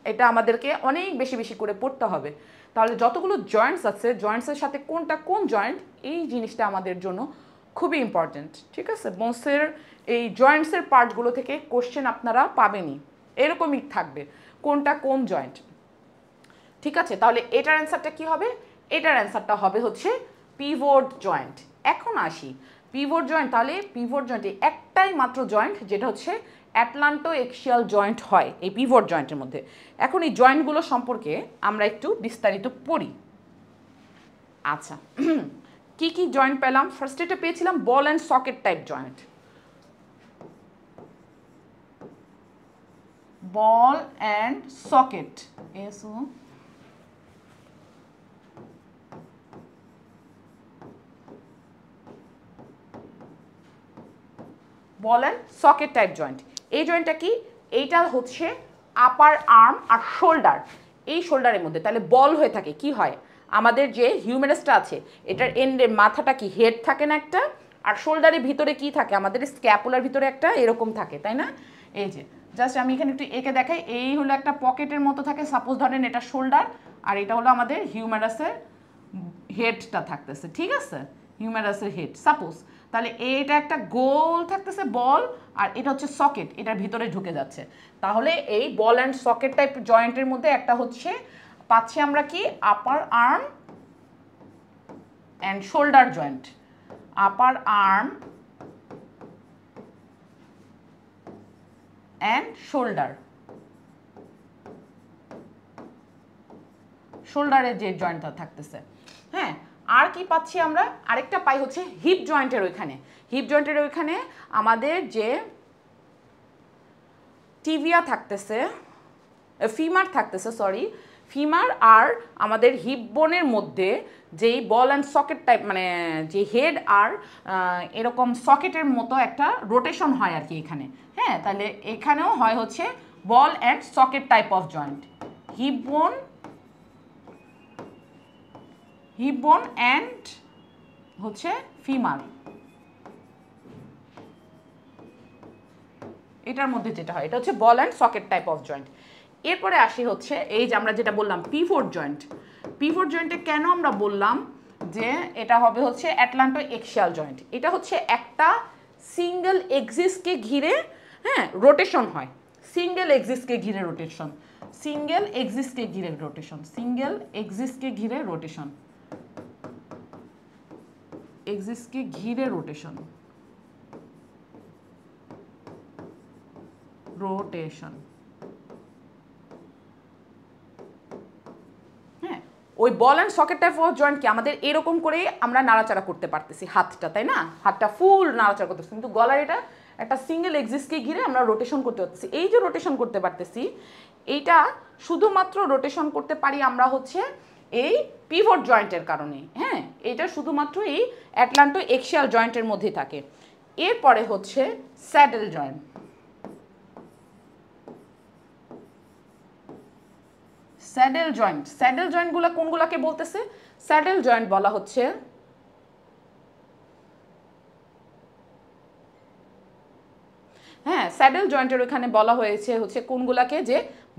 এটা আমাদেরকে অনেক বেশি বেশি করে পড়তে হবে। তাহলে যতগুলো জয়েন্টস আছে, জয়েন্টসের সাথে কোনটা কোন জয়েন্ট, এই জিনিসটা আমাদের জন্য খুবই ইম্পর্টেন্ট। ঠিক আছে, বোনসের এই জয়েন্টসের পার্টগুলো থেকে কোশ্চেন আপনারা পাবেনই, এরকমই থাকবে কোনটা কোন জয়েন্ট। ঠিক আছে, তাহলে এটার অ্যান্সারটা কি হবে? এটার অ্যান্সারটা হবে হচ্ছে পিভট জয়েন্ট। এখন আসি পিভট জয়েন্ট। তাহলে পিভট জয়েন্টে একটাই মাত্র জয়েন্ট যেটা হচ্ছে অ্যাটলান্টো এক্সিয়াল জয়েন্ট হয় এই পিভট জয়েন্টের মধ্যে। এখন এই জয়েন্টগুলো সম্পর্কে আমরা একটু বিস্তারিত পড়ি। আচ্ছা, কি কি জয়েন্ট পেলাম? ফার্স্ট এটা পেয়েছিলাম ball and socket type joint. Ball and socket, so ball and socket type joint. এই জয়েন্টটা কি? এইটা হচ্ছে আপার আর্ম আর শোল্ডার, এই শোল্ডারের মধ্যে। তাহলে বল হয়ে থাকে কি হয়? আমাদের যে হিউমেরাসটা আছে এটার এন্ডে মাথাটা কি হেড থাকে না একটা, আর শোল্ডারের ভিতরে কি থাকে? আমাদের স্ক্যাপুলার ভিতরে একটা এরকম থাকে, তাই না? এই যে জাস্ট আমি এখানে একটু এঁকে দেখাই। এই হলো একটা পকেটের মতো থাকে, সাপোজ ধরেন এটা শোল্ডার, আর এটা হলো আমাদের হিউমেরাসের হেডটা থাকতেছে। ঠিক আছে, হিউম্যারাসের হেড সাপোজ, তাহলে এটা একটা গোল থাকতেছে বল, আর এটা হচ্ছে সকেট, এটার ভিতরে ঢুকে যাচ্ছে। তাহলে এই বল অ্যান্ড সকেট টাইপ জয়েন্টের মধ্যে একটা হচ্ছে পাচ্ছি আমরা কি upper arm and shoulder joint. Upper arm and শোল্ডারের যে জয়েন্টটা থাকতেছে। হ্যাঁ, আর কি পাচ্ছি আমরা, আরেকটা পাই হচ্ছে হিপ জয়েন্টের ওইখানে। হিপ জয়েন্টের ওইখানে আমাদের যে টিবিয়া থাকতেছে, ফিমার থাকতেছে, সরি ফিমার আর আমাদের হিপ বোনের মধ্যে যেই বল অ্যান্ড সকেট টাইপ, মানে যে হেড আর এরকম সকেটের মতো একটা রোটেশন হয় আর কি এখানে। হ্যাঁ, তাহলে এখানেও হয় হচ্ছে ball and socket type of joint, hip bone and হচ্ছে ফিমার, এটার মধ্যে যেটা হয় এটা হচ্ছে ball and socket type of joint. এরপরে আসি হচ্ছে এই যে আমরা যেটা বললাম পিভট জয়েন্ট। পিভট জয়েন্টে কেন আমরা বললাম যে এটা হবে হচ্ছে অ্যাটলান্টো এক্সিয়াল জয়েন্ট, এটা হচ্ছে একটা সিঙ্গেল এক্সিসকে ঘিরে হ্যাঁ রোটেশন হয়, সিঙ্গেল এক্সিসকে ঘিরে রোটেশন, সিঙ্গেল এক্সিসকে ঘিরে রোটেশন, সিঙ্গেল এক্সিসকে ঘিরে রোটেশন, এক্সিসকে ঘিরে রোটেশন, রোটেশন। হ্যাঁ, ওই ball and socket type of জয়েন্টকে আমাদের এরকম করে আমরা নাড়াচাড়া করতে পারতেছি হাতটা, তাই না, হাতটা ফুল নাড়াচাড়া করতেছি, কিন্তু গলার এটা একটা সিঙ্গেল এক্সিসকে ঘিরে আমরা রোটেশন করতে পারতেছি। এই যে রোটেশন করতে পারতেছি, এইটা শুধুমাত্র রোটেশন করতে পারি আমরা হচ্ছে এই পিভট জয়েন্টের কারণে। হ্যাঁ, এটা শুধুমাত্র এই অ্যাটলান্টো এক্সিয়াল জয়েন্টের মধ্যে থাকে। এরপরে হচ্ছে saddle joint. Saddle joint, saddle জয়েন্টগুলো কোনগুলোকে বলতেছে? স্যাডেল জয়েন্ট বলা হচ্ছে হ্যাঁ, স্যাডেল জয়েন্টের ওখানে বলা হয়েছে হচ্ছে কোনগুলাকে, যে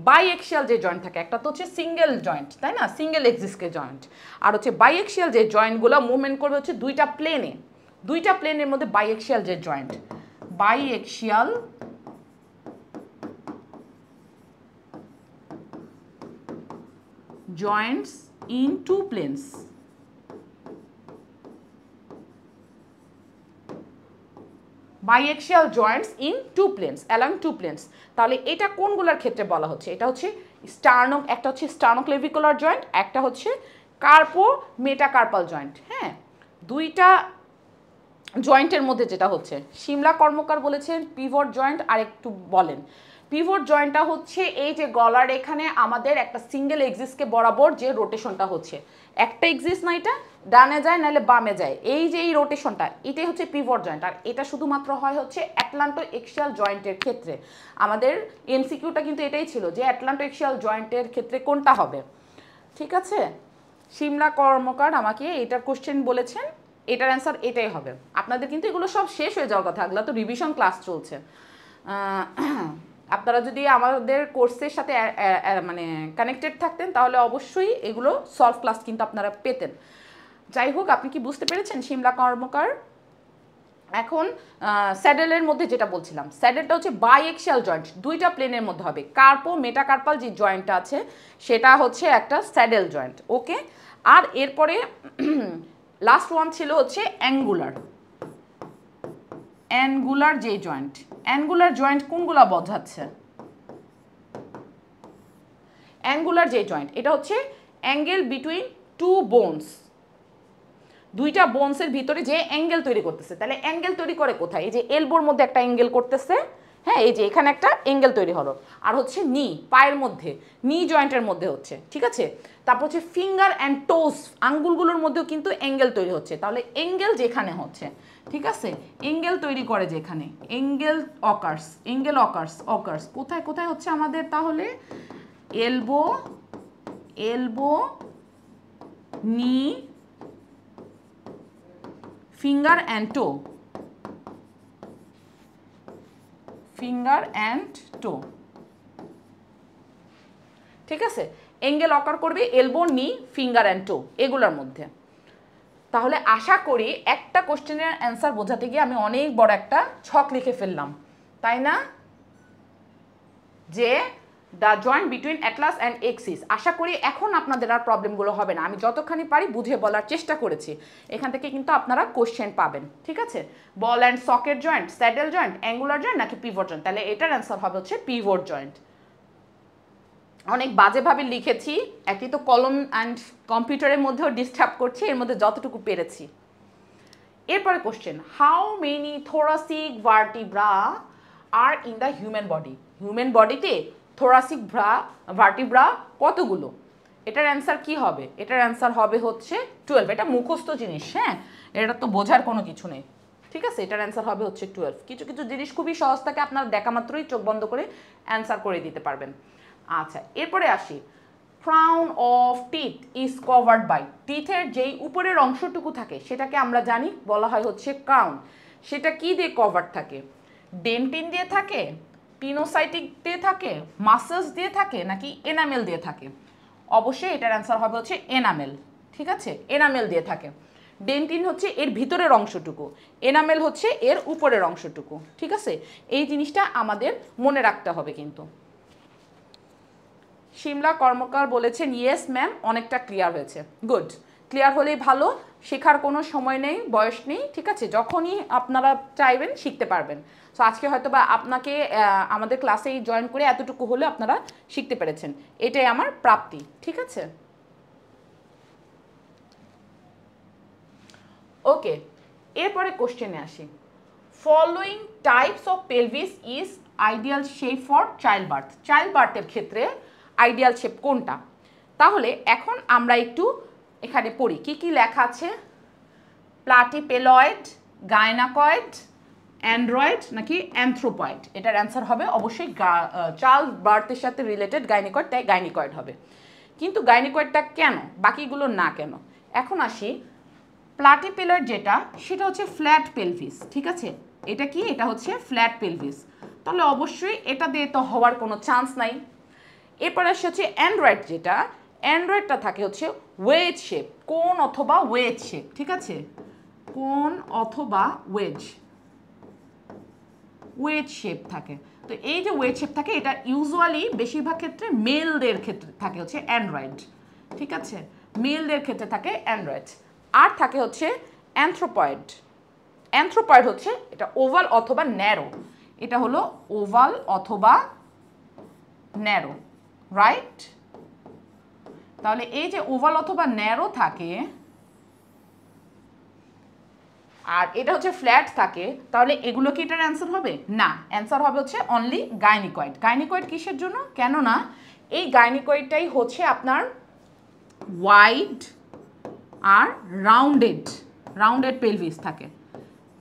বাইএক্সিয়াল যে জয়েন্ট থাকে, একটা তো হচ্ছে সিঙ্গেল জয়েন্ট তাই না, সিঙ্গেল এক্সিসকে জয়েন্ট, আর হচ্ছে বাইএক্সিয়াল যে জয়েন্টগুলো মুভমেন্ট করবে হচ্ছে দুইটা প্লেনের মধ্যে বাইএক্সিয়াল যে joint, biaxial joints in two planes, biaxial joints in two planes, along two planes। তাহলে এটা কোনগুলোর ক্ষেত্রে বলা হচ্ছে? এটা হচ্ছে স্টার্নো, একটা হচ্ছে স্টার্নোক্লেভিকুলার জয়েন্ট, একটা হচ্ছে কার্পো মেটাকার্পাল জয়েন্ট। হ্যাঁ, দুইটা জয়েন্টের মধ্যে যেটা হচ্ছে, শিমলা কর্মকার বলেছেন পিভট জয়েন্ট, আর একটু বলেন। পিভট জয়েন্টটা হচ্ছে এই যে গলার এখানে আমাদের একটা সিঙ্গেল এক্সিসকে বরাবর যে রোটেশনটা হচ্ছে, একটা এক্সিস না এটা ডানে যায় নাহলে বামে যায়, এই যে এই রোটেশনটা, এটাই হচ্ছে পিভট জয়েন্ট। আর এটা শুধুমাত্র হয় হচ্ছে অ্যাটলান্টো এক্সিয়াল জয়েন্টের ক্ষেত্রে। আমাদের এমসিকিউটা কিন্তু এটাই ছিল যে অ্যাটলান্টো এক্সিয়াল জয়েন্টের ক্ষেত্রে কোনটা হবে। ঠিক আছে, শিমলা কর্মকার আমাকে এটার কোশ্চেন বলেছেন, এটার অ্যান্সার এটাই হবে। আপনাদের কিন্তু এগুলো সব শেষ হয়ে যাওয়ার কথা, এগুলো তো রিভিশন ক্লাস চলছে। আপনারা যদি আমাদের কোর্সের সাথে মানে কানেক্টেড থাকতেন তাহলে অবশ্যই এগুলো সলভ ক্লাস কিন্তু আপনারা পেতেন। যাই হোক, আপনি কি বুঝতে পেরেছেন শিমলা কর্মকার? এখন স্যাডেলের মধ্যে যেটা বলছিলাম, স্যাডেলটা হচ্ছে বাইএক্সিয়াল জয়েন্ট, দুইটা প্লেনের মধ্যে হবে। কার্পো মেটাকার্পাল যে জয়েন্টটা আছে সেটা হচ্ছে একটা স্যাডেল জয়েন্ট। ওকে, আর এরপরে লাস্ট ওয়ান ছিল হচ্ছে অ্যাঙ্গুলার যে জয়েন্ট। অ্যাঙ্গুলার জয়েন্ট কোনগুলা বোঝাচ্ছে? অ্যাঙ্গুলার যে জয়েন্ট, এটা হচ্ছে অ্যাঙ্গেল বিটুইন টু বোনস, দুইটা বোনসের ভিতরে যে অ্যাঙ্গেল তৈরি করতেছে। তাহলে অ্যাঙ্গেল তৈরি করে কোথায়? এই যে এলবোর মধ্যে একটা অ্যাঙ্গেল করতেছে, হ্যাঁ, এই যে এখানে একটা অ্যাঙ্গেল তৈরি হলো, আর হচ্ছে নি, পায়ের মধ্যে, নি জয়েন্টের মধ্যে হচ্ছে। ঠিক আছে, তারপর হচ্ছে ফিঙ্গার অ্যান্ড টোস, আঙ্গুলগুলোর মধ্যেও কিন্তু অ্যাঙ্গেল তৈরি হচ্ছে। তাহলে অ্যাঙ্গেল যেখানে হচ্ছে, ঠিক আছে, অ্যাঙ্গেল তৈরি করে যেখানে, অ্যাঙ্গেল অকার্স কোথায় কোথায় হচ্ছে আমাদের? তাহলে এলবো, নি, ফিঙ্গার অ্যান্ড টো, ঠিক আছে, অ্যাঙ্গেল অকার করবে এলবো, নি, ফিঙ্গার অ্যান্ড টো, এগুলোর মধ্যে। তাহলে আশা করি একটা কোশ্চেনের অ্যান্সার বোঝাতে গিয়ে আমি অনেক বড় একটা ছক লিখে ফেললাম, তাই না? যে the joint between atlas and axis. আশা করি এখন আপনাদের আর প্রবলেমগুলো হবে না, আমি যতখানি পারি বুঝে বলার চেষ্টা করেছি। এখান থেকে কিন্তু আপনারা কোশ্চেন পাবেন, ঠিক আছে? বল and socket joint, saddle joint, angular joint নাকি পিভট জয়েন্ট? তাহলে এটার অ্যান্সার হবে হচ্ছে পিভট জয়েন্ট। অনেক বাজেভাবে লিখেছি, একই তো কলম অ্যান্ড কম্পিউটারের মধ্যেও ডিস্টার্ব করছি, এর মধ্যে যতটুকু পেরেছি। এরপরে question, how many thoracic vertebra are in the human body? Human বডিতে থোরাসিক ভার্টিব্রা কতগুলো? এটার অ্যান্সার কি হবে? এটার অ্যান্সার হবে হচ্ছে 12। এটা মুখস্থ জিনিস, হ্যাঁ, এটা তো বোঝার কোনো কিছু নেই, ঠিক আছে? এটার অ্যান্সার হবে হচ্ছে 12। কিছু কিছু জিনিস খুবই সহজ থাকে, আপনার দেখা মাত্রই চোখ বন্ধ করে অ্যান্সার করে দিতে পারবেন। আচ্ছা, এরপরে আসি, crown of teeth is covered by. টিথের যেই উপরের অংশটুকু থাকে সেটাকে আমরা জানি বলা হয় হচ্ছে ক্রাউন। সেটা কি দিয়ে কভার থাকে? ডেন্টিন দিয়ে থাকে, পিনোসাইটিক দিয়ে থাকে, মাসেলস দিয়ে থাকে নাকি এনামেল দিয়ে থাকে? অবশ্যই এটার অ্যান্সার হবে হচ্ছে এনামেল, ঠিক আছে? এনামেল দিয়ে থাকে। ডেন্টিন হচ্ছে এর ভিতরের অংশটুকু, এনামেল হচ্ছে এর উপরের অংশটুকু, ঠিক আছে? এই জিনিসটা আমাদের মনে রাখতে হবে কিন্তু। শিমলা কর্মকার বলেছেন ইয়েস ম্যাম, অনেকটা ক্লিয়ার হয়েছে। গুড, ক্লিয়ার হলেই ভালো, শেখার কোনো সময় নেই, বয়স নেই, ঠিক আছে? যখনই আপনারা চাইবেন শিখতে পারবেন। সো আজকে হয়তো বা আপনাকে আমাদের ক্লাসেই জয়েন করে এতটুকু হলে আপনারা শিখতে পেরেছেন, এটাই আমার প্রাপ্তি, ঠিক আছে? ওকে, এরপরে কোশ্চেনে আসি, following types of pelvis is ideal shape for child birth. Child বার্থের ক্ষেত্রে আইডিয়াল শেপ কোনটা? তাহলে এখন আমরা একটু এখানে পড়ি কি কি লেখা আছে। প্লাটিপেলয়েড, গাইনাকয়েড, অ্যান্ড্রয়েড নাকি অ্যানথ্রোপয়েড? এটার অ্যান্সার হবে অবশ্যই চাইল্ড বার্থের সাথে রিলেটেড গাইনিকয়েড, তাই গাইনিকয়েড হবে। কিন্তু গাইনিকয়েডটা কেন, বাকিগুলো না কেন? এখন আসি, প্লাটিপেলয়েড যেটা সেটা হচ্ছে ফ্ল্যাট পেলভিস, ঠিক আছে? এটা কি? এটা হচ্ছে ফ্ল্যাট পেলভিস, তাহলে অবশ্যই এটা দিয়ে তো হওয়ার কোনো চান্স নাই। এরপর আসে হচ্ছে অ্যান্ড্রয়েড, যেটা অ্যান্ড্রয়েডটা থাকে হচ্ছে ওয়েজ শেপ, কোন অথবা ওয়েজ শেপ, ঠিক আছে? কোন অথবা ওয়েজ শেপ থাকে। তো এই যে ওয়েজ শেপ থাকে, এটা ইউজুয়ালি বেশিরভাগ ক্ষেত্রে মেলদের ক্ষেত্রে থাকে হচ্ছে অ্যান্ড্রয়েড, ঠিক আছে? মেলদের ক্ষেত্রে থাকে অ্যান্ড্রয়েড। আর থাকে হচ্ছে অ্যানথ্রোপয়েড। অ্যানথ্রোপয়েড হচ্ছে এটা ওভাল অথবা ন্যারো, এটা হলো ওভাল অথবা ন্যারো, রাইট? তাহলে এই যে ওভাল অথবা ন্যারো থাকে আর এটা হচ্ছে ফ্ল্যাট থাকে, তাহলে এগুলো কি এটার অ্যান্সার হবে? না, অ্যান্সার হবে হচ্ছে অনলি গাইনিকয়েড। গাইনিকয়েড কিসের জন্য? কেননা এই গাইনিকয়েডটাই হচ্ছে আপনার ওয়াইড আর রাউন্ডেড পেলভিস থাকে।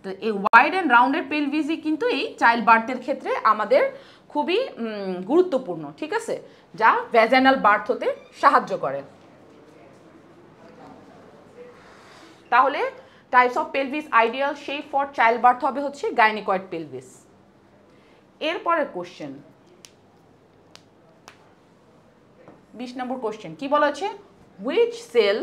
তো এই ওয়াইড অ্যান্ড রাউন্ডেড পেলভিসই কিন্তু এই চাইল্ড বার্থের ক্ষেত্রে আমাদের খুবই গুরুত্বপূর্ণ, ঠিক আছে? যা ভ্যাজাইনাল বার্থ হতে সাহায্য করে। তাহলে types of pelvis ideal shape for child birth হবে হচ্ছে গাইনিকয়েড পেলভিস। এরপরে কোশ্চেন 20 নম্বর কোশ্চেন কি বলা হচ্ছে, which cell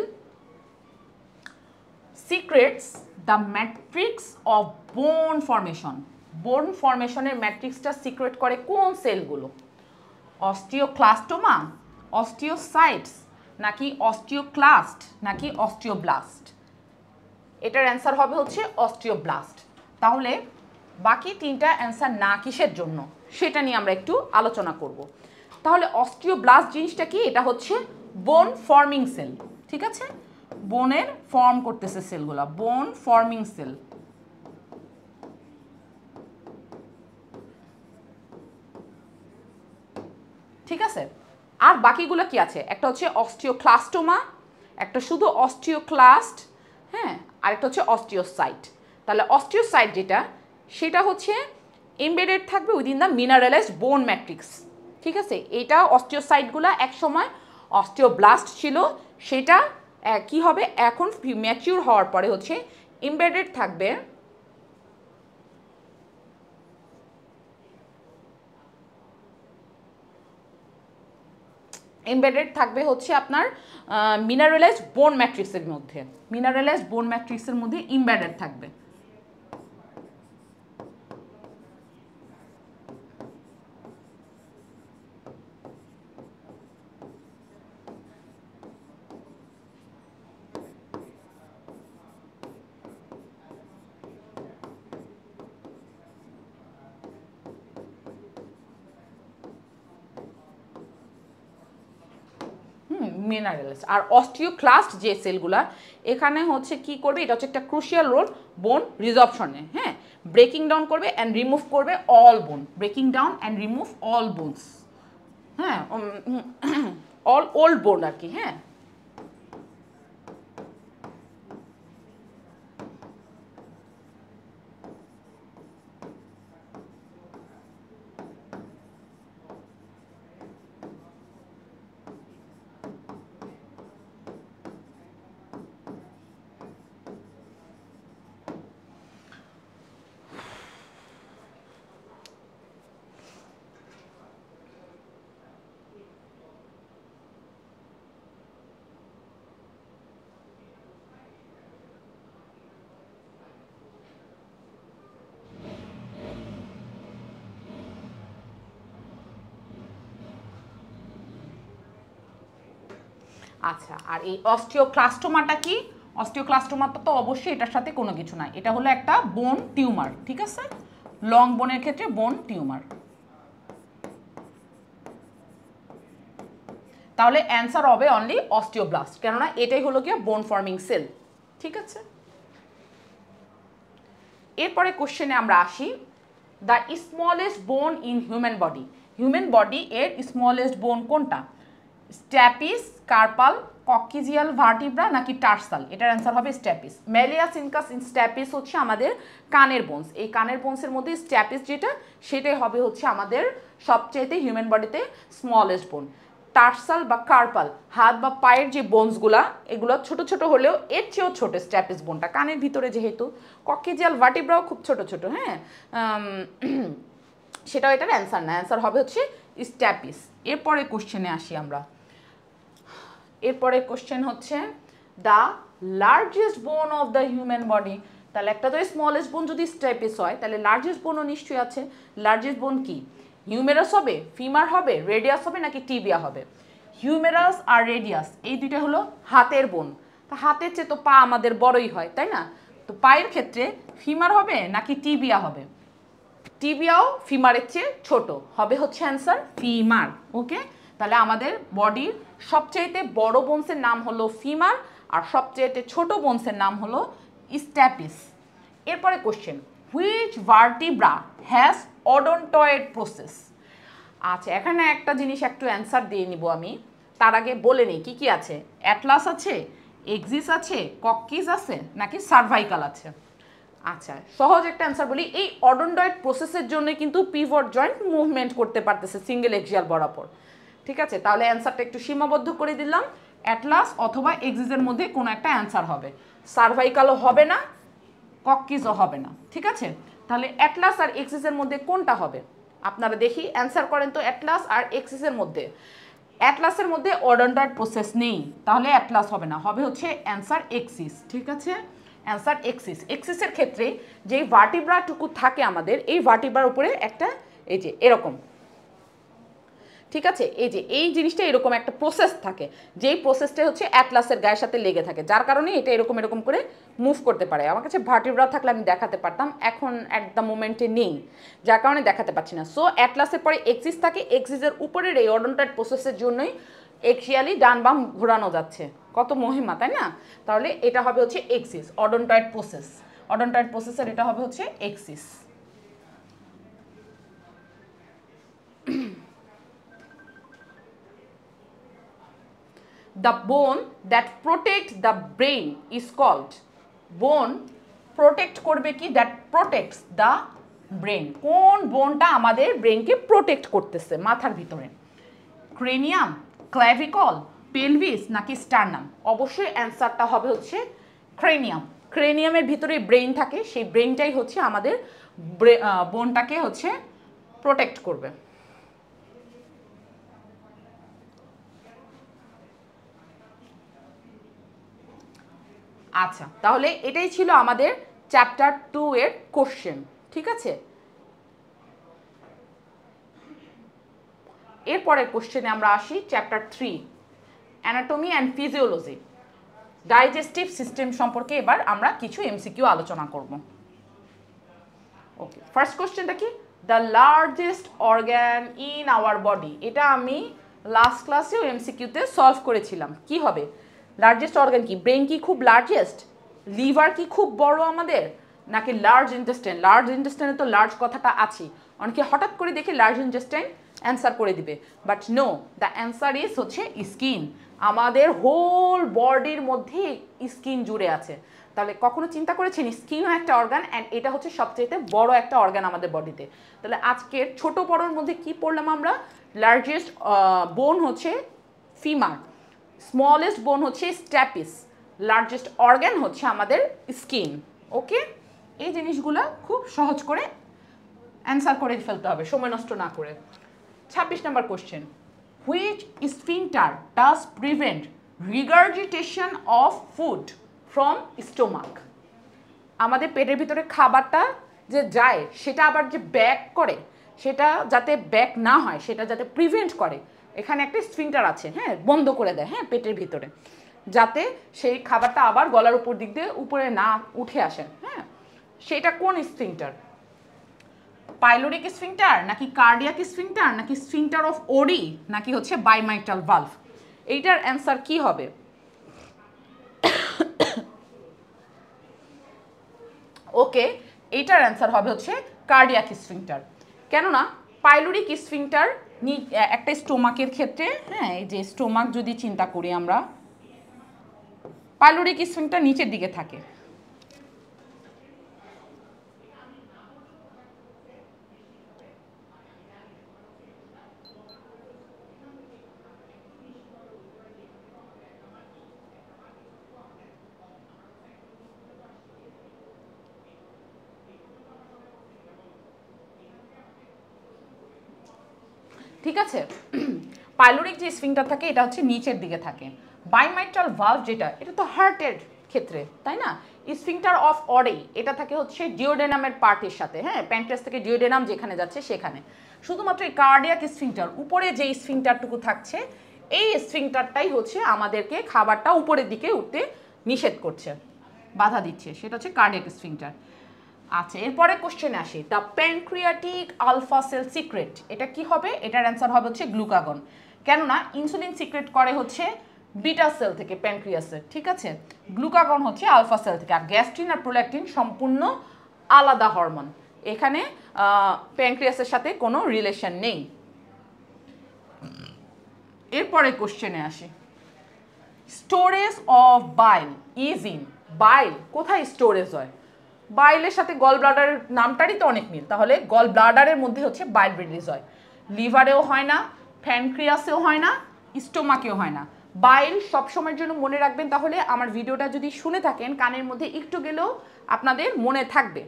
secrets the matrix of bone formation? Bone ফর্মেশনের ম্যাট্রিক্সটা সিক্রেট করে কোন সেলগুলো? অস্টিওক্লাস্টোমা, অস্টিওসাইটস নাকি অস্টিওক্লাস্ট নাকি অস্টিওব্লাস্ট? এটার অ্যান্সার হবে হচ্ছে অস্টিওব্লাস্ট। তাহলে বাকি তিনটা অ্যান্সার না কিসের জন্য সেটা নিয়ে আমরা একটু আলোচনা করব। তাহলে অস্টিওব্লাস্ট জিনিসটা কি? এটা হচ্ছে বোন ফর্মিং সেল, ঠিক আছে? বোনের ফর্ম করতেছে সেলগুলো, বোন ফর্মিং সেল। ঠিক আছে, আর বাকিগুলো কি আছে? একটা হচ্ছে অস্টিওক্লাস্টোমা, একটা শুধু অস্টিওক্লাস্ট, হ্যাঁ, আরেকটা হচ্ছে অস্টিওসাইট। তাহলে অস্টিওসাইট যেটা, সেটা হচ্ছে এমবেডেড থাকবে উইদিন দ্য মিনারেলাইজড বোন ম্যাট্রিক্স, ঠিক আছে? এটা অস্টিওসাইটগুলো একসময় অস্টিওব্লাস্ট ছিল, সেটা কি হবে এখন ম্যাচিউর হওয়ার পরে হচ্ছে এমবেডেড থাকবে এমবেডেড থাকবে হচ্ছে আপনার মিনারেলাইজড বোন ম্যাট্রিক্সের মধ্যে, মিনারেলাইজড বোন ম্যাট্রিক্সের মধ্যে এমবেডেড থাকবে। মিনারেলস। আর অস্টিওক্লাস্ট যে সেলগুলা এখানে হচ্ছে কি করবে, এটা হচ্ছে একটা ক্রুশিয়াল রোল বোন রিজর্পশনে, হ্যাঁ, ব্রেকিং ডাউন করবে অ্যান্ড রিমুভ করবে অল বোন, breaking down and remove all bones, হ্যাঁ, অল ওল্ড বোন আর কি, হ্যাঁ। আচ্ছা, আর এই অস্টিওক্লাস্টোমাটা কি? অস্টিওক্লাস্টোমাটা তো অবশ্যই এটার সাথে কোনো কিছু না, এটা হলো একটা বোন টিউমার, ঠিক আছে, লং বোনের ক্ষেত্রে বোন টিউমার। তাহলে অ্যান্সার হবে অনলি অস্টিওব্লাস্ট, কেননা এটাই হলো কি বোন ফর্মিং সেল, ঠিক আছে। এরপরে কোশ্চেনে আমরা আসি, দ্য স্মলেস্ট বোন in human body, human body এর স্মলেস্ট বোন কোনটা? স্ট্যাপিস, কার্পাল, কক্সিজিয়াল ভার্টিব্রা নাকি টার্সাল? এটার অ্যান্সার হবে স্ট্যাপিস। ম্যালিয়াস ইনকাস স্ট্যাপিস হচ্ছে আমাদের কানের বোনস, এই কানের বোনসের মধ্যে স্ট্যাপিস যেটা সেটাই হবে হচ্ছে আমাদের সবচেয়েতে হিউম্যান বডিতে স্মলেস্ট বোন। টার্সাল বা কার্পাল হাত বা পায়ের যে বোনসগুলা এগুলো ছোট ছোট হলেও এর চেয়েও ছোট স্ট্যাপিস বোনটা কানের ভিতরে যেহেতু। কক্সিজিয়াল ভার্টিব্রাও খুব ছোট ছোট, হ্যাঁ, সেটাও এটার অ্যান্সার না, অ্যান্সার হবে হচ্ছে স্ট্যাপিস। এরপরে কোশ্চেনে আসি আমরা, এরপরে কোশ্চেন হচ্ছে দ্য লার্জেস্ট বোন অফ দ্য হিউম্যান বডি, তাহলে একটা তো স্মলেস্ট বোন যদি স্ট্যাপিস হয় তাহলে লার্জেস্ট বোনও নিশ্চয়ই আছে। লার্জেস্ট বোন কি? হিউমেরাস হবে, ফিমার হবে, রেডিয়াস হবে নাকি টিবিয়া হবে? হিউমেরাস আর রেডিয়াস এই দুইটা হলো হাতের বোন, তা হাতের চেয়ে তো পা আমাদের বড়ই হয়, তাই না? তো পায়ের ক্ষেত্রে ফিমার হবে নাকি টিবিয়া হবে? টিবিয়াও ফিমারের চেয়ে ছোট, হবে হচ্ছে অ্যান্সার ফিমার, ওকে। তাহলে আমাদের বডির সবচেয়েতে বড় বোনসের নাম হলো ফিমার আর সবচেয়েতে ছোট বোনসের নাম হলো স্ট্যাপিস। এরপরে question, which vertebra has odontoid process? আচ্ছা, এখানে একটা জিনিস একটু অ্যান্সার দিয়ে নিব আমি, তার আগে বলে নিই কী কী আছে। অ্যাটলাস আছে, এক্সিস আছে, কক্কিস আছে নাকি সার্ভাইকাল আছে? আচ্ছা, সহজ একটা অ্যান্সার বলি, এই অডন্টয়েড প্রসেসের জন্য কিন্তু পিভট জয়েন্ট মুভমেন্ট করতে পারতেছে সিঙ্গেল এক্সিয়াল বরাবর, ঠিক আছে। তাহলে অ্যান্সারটা একটু সীমাবদ্ধ করে দিলাম, অ্যাটলাস অথবা এক্সিসের মধ্যে কোনো একটা অ্যান্সার হবে, সার্ভাইকালও হবে না, কক্কিসও হবে না, ঠিক আছে। তাহলে অ্যাটলাস আর এক্সিসের মধ্যে কোনটা হবে? আপনারা দেখি অ্যান্সার করেন তো, অ্যাটলাস আর এক্সিসের মধ্যে। অ্যাটলাসের মধ্যে অডন্টয়েড প্রসেস নেই, তাহলে অ্যাটলাস হবে না, হবে হচ্ছে অ্যান্সার এক্সিস, ঠিক আছে, অ্যান্সার এক্সিস। এক্সিসের ক্ষেত্রে যেই ভার্টিব্রাটুকু থাকে আমাদের, এই ভার্টিব্রার উপরে একটা এই যে এরকম, ঠিক আছে, এই যে এই জিনিসটা এরকম একটা প্রসেস থাকে, যেই প্রসেসটা হচ্ছে অ্যাটলাসের গায়ের সাথে লেগে থাকে, যার কারণে এটা এরকম এরকম করে মুভ করতে পারে। আমার কাছে ভার্টিব্রা থাকলে আমি দেখাতে পারতাম, এখন অ্যাট দ্য মোমেন্টে নেই, যার কারণে দেখাতে পাচ্ছি না। সো অ্যাটলাসের পরে এক্সিস থাকে, এক্সিসের উপরের এই অডন্টয়েড প্রসেসের জন্যই এক্সিয়ালি ডান বাম ঘোরানো যাচ্ছে, কত মহিমা, তাই না? তাহলে এটা হবে হচ্ছে এক্সিস, অডন্টয়েড প্রসেস, অডন্টয়েড প্রসেসের এটা হবে হচ্ছে axis. The bone that protects the brain is called, bone protect করবে কি, that protects the brain, কোন বোনটা আমাদের ব্রেনকে প্রোটেক্ট করতেছে মাথার ভিতরে? ক্রেনিয়াম, ক্ল্যাভিকল, পেলভিস নাকি স্টার্নাম? অবশ্যই অ্যান্সারটা হবে হচ্ছে ক্রেনিয়াম। ক্রেনিয়ামের ভিতরে ব্রেন থাকে, সেই ব্রেনটাই হচ্ছে আমাদের বোনটাকে হচ্ছে প্রোটেক্ট করবে। আচ্ছা, তাহলে এটাই ছিল আমাদের চ্যাপ্টার 2 এর কোশ্চেন, ঠিক আছে। এরপরের কোশ্চেনে আমরা আসি chapter 3 anatomy and physiology. Digestive system সম্পর্কে এবার আমরা কিছু এমসিকিউ আলোচনা করব। ওকে, ফার্স্ট কোশ্চেনটা কি? The largest organ in our body. এটা আমি লাস্ট ক্লাসেও এমসিকিউতে সলভ করেছিলাম। কি হবে? লার্জেস্ট অর্গ্যান কি? ব্রেন কি খুব লার্জেস্ট? লিভার কি খুব বড় আমাদের? নাকি লার্জ ইন্টেস্টাইন? লার্জ ইন্টেস্টাইনে তো লার্জ কথাটা আছে। অনেকে হঠাৎ করে দেখে লার্জ ইন্টেস্টাইন অ্যান্সার করে দিবে, but no, the answer is হচ্ছে স্কিন। আমাদের হোল বডির মধ্যে স্কিন জুড়ে আছে। তাহলে কখনো চিন্তা করেছেন স্কিনও একটা অর্গান, অ্যান্ড এটা হচ্ছে সবচেয়ে বড় একটা অর্গান আমাদের বডিতে। তাহলে আজকের ছোট বড়োর মধ্যে কি পড়লাম আমরা? লার্জেস্ট বোন হচ্ছে ফিমার, স্মলেস্ট বোন হচ্ছে স্ট্যাপিস, লার্জেস্ট অর্গান হচ্ছে আমাদের স্কিন। ওকে, এই জিনিসগুলো খুব সহজ করে অ্যান্সার করে ফেলতে হবে সময় নষ্ট না করে। 26 number question, which sphincter does prevent regurgitation of food from stomach? আমাদের পেটের ভিতরে খাবারটা যে যায় সেটা আবার যে ব্যাক করে, সেটা যাতে ব্যাক না হয়, সেটা যাতে প্রিভেন্ট করে, এখানে একটা স্ফিংটার আছে, হ্যাঁ, বন্ধ করে দেয়, হ্যাঁ, পেটের ভিতরে, যাতে সেই খাবারটা আবার গলার উপর দিক দিয়ে উপরে না উঠে আসে, হ্যাঁ। সেটা কোন স্ফিংটার? পাইলোরিক স্ফিংটার, নাকি কার্ডিয়াক স্ফিংটার, নাকি স্ফিংটার অফ ওরি, নাকি হচ্ছে বাইমাইটাল ভালভ? এইটার অ্যান্সার কি হবে? ওকে, এইটার অ্যান্সার হবে হচ্ছে কার্ডিয়াক স্ফিংটার। কেননা পাইলোরিক স্ফিংটার একটা স্টোমাকের ক্ষেত্রে, হ্যাঁ, এই যে স্টোমাক যদি চিন্তা করি আমরা, পাইলোরিক স্ফিংটার নিচের দিকে থাকে। ঠিক আছে, পাইলোরিক যে স্ফিংটার থাকে এটা হচ্ছে নিচের দিকে থাকে। বাইমাইট্রাল ভালভ যেটা, এটা তো হার্টের ক্ষেত্রে, তাই না? স্ফিংটার অফ অরি এটা থাকে হচ্ছে ডিওডেনামের পার্টের সাথে, হ্যাঁ, প্যানক্রিয়াস থেকে ডিওডেনাম যেখানে যাচ্ছে সেখানে। শুধুমাত্র এই কার্ডিয়াক স্ফিংটার উপরে যে স্ফিংটারটুকু থাকছে, এই স্ফিংটারটাই হচ্ছে আমাদেরকে খাবারটা উপরের দিকে উঠতে নিষেধ করছে, বাধা দিচ্ছে, সেটা হচ্ছে কার্ডিয়াক স্ফিংটার। আচ্ছা, এরপরে কোশ্চেন আসি, the pancreatic alpha cell secret, এটা কি হবে? এটার অ্যান্সার হবে হচ্ছে গ্লুকাগন। কেননা ইনসুলিন সিক্রেট করে হচ্ছে বিটা সেল থেকে প্যানক্রিয়াসের, ঠিক আছে। গ্লুকাগন হচ্ছে আলফা সেল থেকে। আর গ্যাস্ট্রিন আর প্রোল্যাকটিন সম্পূর্ণ আলাদা হরমোন, এখানে প্যানক্রিয়াসের সাথে কোনো রিলেশন নেই। এরপরে কোশ্চেনে আসি, storage of bile is in. Bile কোথায় স্টোরেজ হয়? বাইলের সাথে গল ব্লাডারের নামটারই তো অনেক মিল, তাহলে গল ব্লাডারের মধ্যে হচ্ছে বাইল রিলিজ হয়। লিভারেও হয় না, প্যানক্রিয়াসেও হয় না, স্টোমাকেও হয় না। বাইল সবসময়ের জন্য মনে রাখবেন, তাহলে আমার ভিডিওটা যদি শুনে থাকেন কানের মধ্যে একটু গেলেও আপনাদের মনে থাকবে